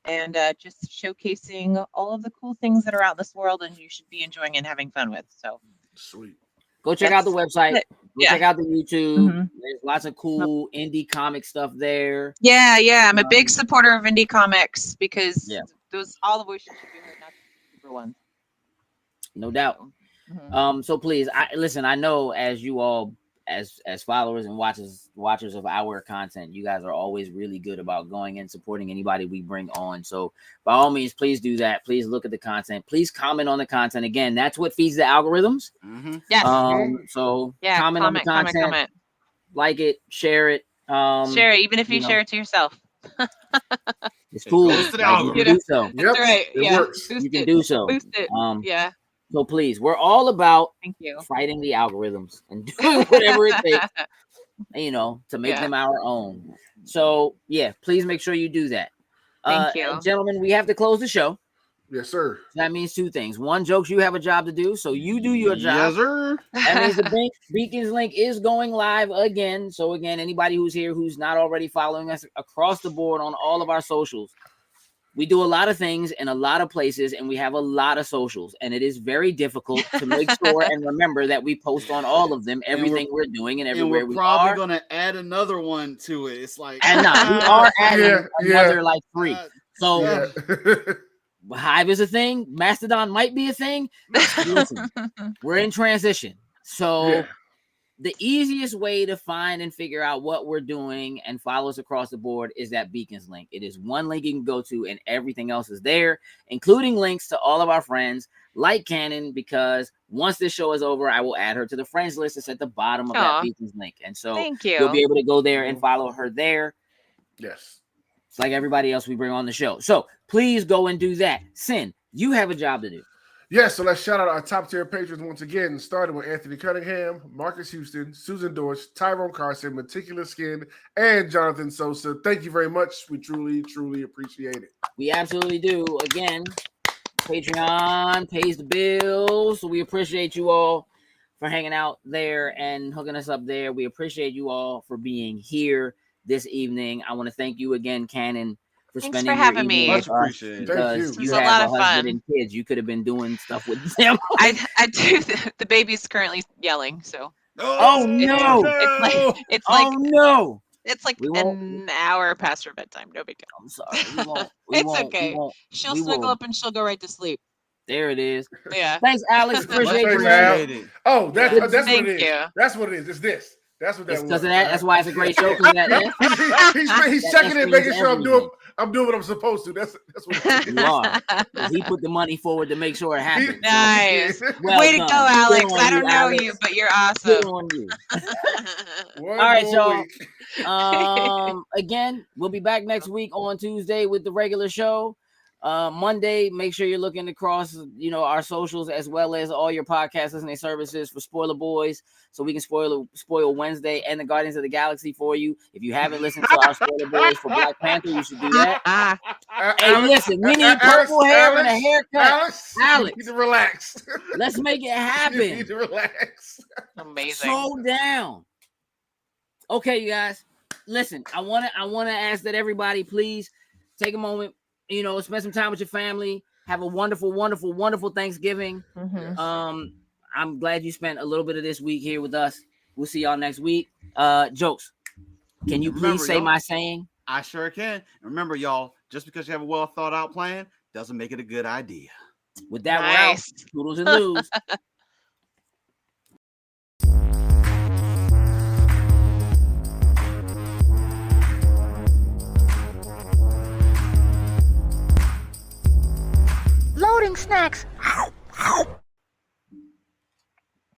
and just showcasing all of the cool things that are out in this world and you should be enjoying and having fun with. So sweet. Go check out the website. Go check out the YouTube. There's lots of cool indie comic stuff there. Yeah. I'm a big supporter of indie comics because all the voices should be heard, not the super ones. No doubt. So please, I know as you all, as followers and watchers of our content, you guys are always really good about going and supporting anybody we bring on. So by all means, please do that. Please look at the content. Please comment on the content. Again, that's what feeds the algorithms. Yes. So comment on the content. Comment. Like it, share it. Share it, even if you share it to yourself. It's cool. You can do so. Yep. That's right. It works. You can do so. Boost it. So please, we're all about fighting the algorithms and doing whatever it takes, to make them our own. So please make sure you do that. Thank you. Gentlemen, we have to close the show. Yes, sir. That means two things. One, Jokes, you have a job to do, so you do your job. Yes, sir. That means the Beacons link is going live again. So again, anybody who's here who's not already following us across the board on all of our socials, we do a lot of things in a lot of places, and we have a lot of socials, and it is very difficult to make sure and remember that we post on all of them, everything we're doing and everywhere we are. We're probably going to add another one to it. It's like, and no, we are adding another like 3. So Hive is a thing. Mastodon might be a thing. Listen, we're in transition. So the easiest way to find and figure out what we're doing and follow us across the board is that Beacons link. It is one link you can go to, and everything else is there, including links to all of our friends like Cannon, because once this show is over, I will add her to the friends list. It's at the bottom of that Beacons link. And so you'll be able to go there and follow her there. Yes. It's like everybody else we bring on the show. So please go and do that. Sin, you have a job to do. Yes, so let's shout out our top tier patrons once again, starting with Anthony Cunningham, Marcus Houston, Susan Dorsch, Tyrone Carson, Meticulous Skin, and Jonathan Sosa. Thank you very much. We truly, truly appreciate it. We absolutely do. Again, Patreon pays the bills, so we appreciate you all for hanging out there and hooking us up there. We appreciate you all for being here this evening. I want to thank you again, Cannon, for Thanks spending for having your me. evening Much with us, appreciated. because It you was a have lot a of husband fun. and kids. You could have been doing stuff with them. I do. The baby's currently yelling, so Oh no! it's Oh no! like We won't- an hour past her bedtime. No big deal. I'm sorry. We won't. It's okay. She'll we snuggle will. up and she'll go right to sleep. There it is. Yeah. Thanks, Alex. Appreciate Thanks, you. Al. Appreciate it. Oh, that's what Thank it is. you. That's what it is. It's this. That's what that It's was. because of that. That's why it's a great show. 'Cause of that. He's checking in, making sure I'm doing what I'm supposed to. That's what it is. You are. 'Cause he put the money forward to make sure it happened. Nice. Well Way to done. go, Alex. Good on I don't know Alex. you, but you're Good awesome. on you. One All right, more y'all. week. Again, we'll be back next week on Tuesday with the regular show. Monday, make sure you're looking across, our socials as well as all your podcast listening services for Spoiler Boys, so we can spoil Wednesday and the Guardians of the Galaxy for you. If you haven't listened to our Spoiler Boys for Black Panther, you should do that. Hey, listen, we need purple hair and a haircut. Alex. You need to relax. Let's make it You happen. need to relax. Amazing. Slow down. Okay, you guys. Listen, I wanna ask that everybody please take a moment, spend some time with your family. Have a wonderful, wonderful, wonderful Thanksgiving. Mhm. I'm glad you spent a little bit of this week here with us. We'll see y'all next week. Jokes, can you please Remember, say y'all, my saying? I sure can. Remember, y'all, just because you have a well thought out plan doesn't make it a good idea. With that, we're out. Nice. Toodles and loos. Loading snacks.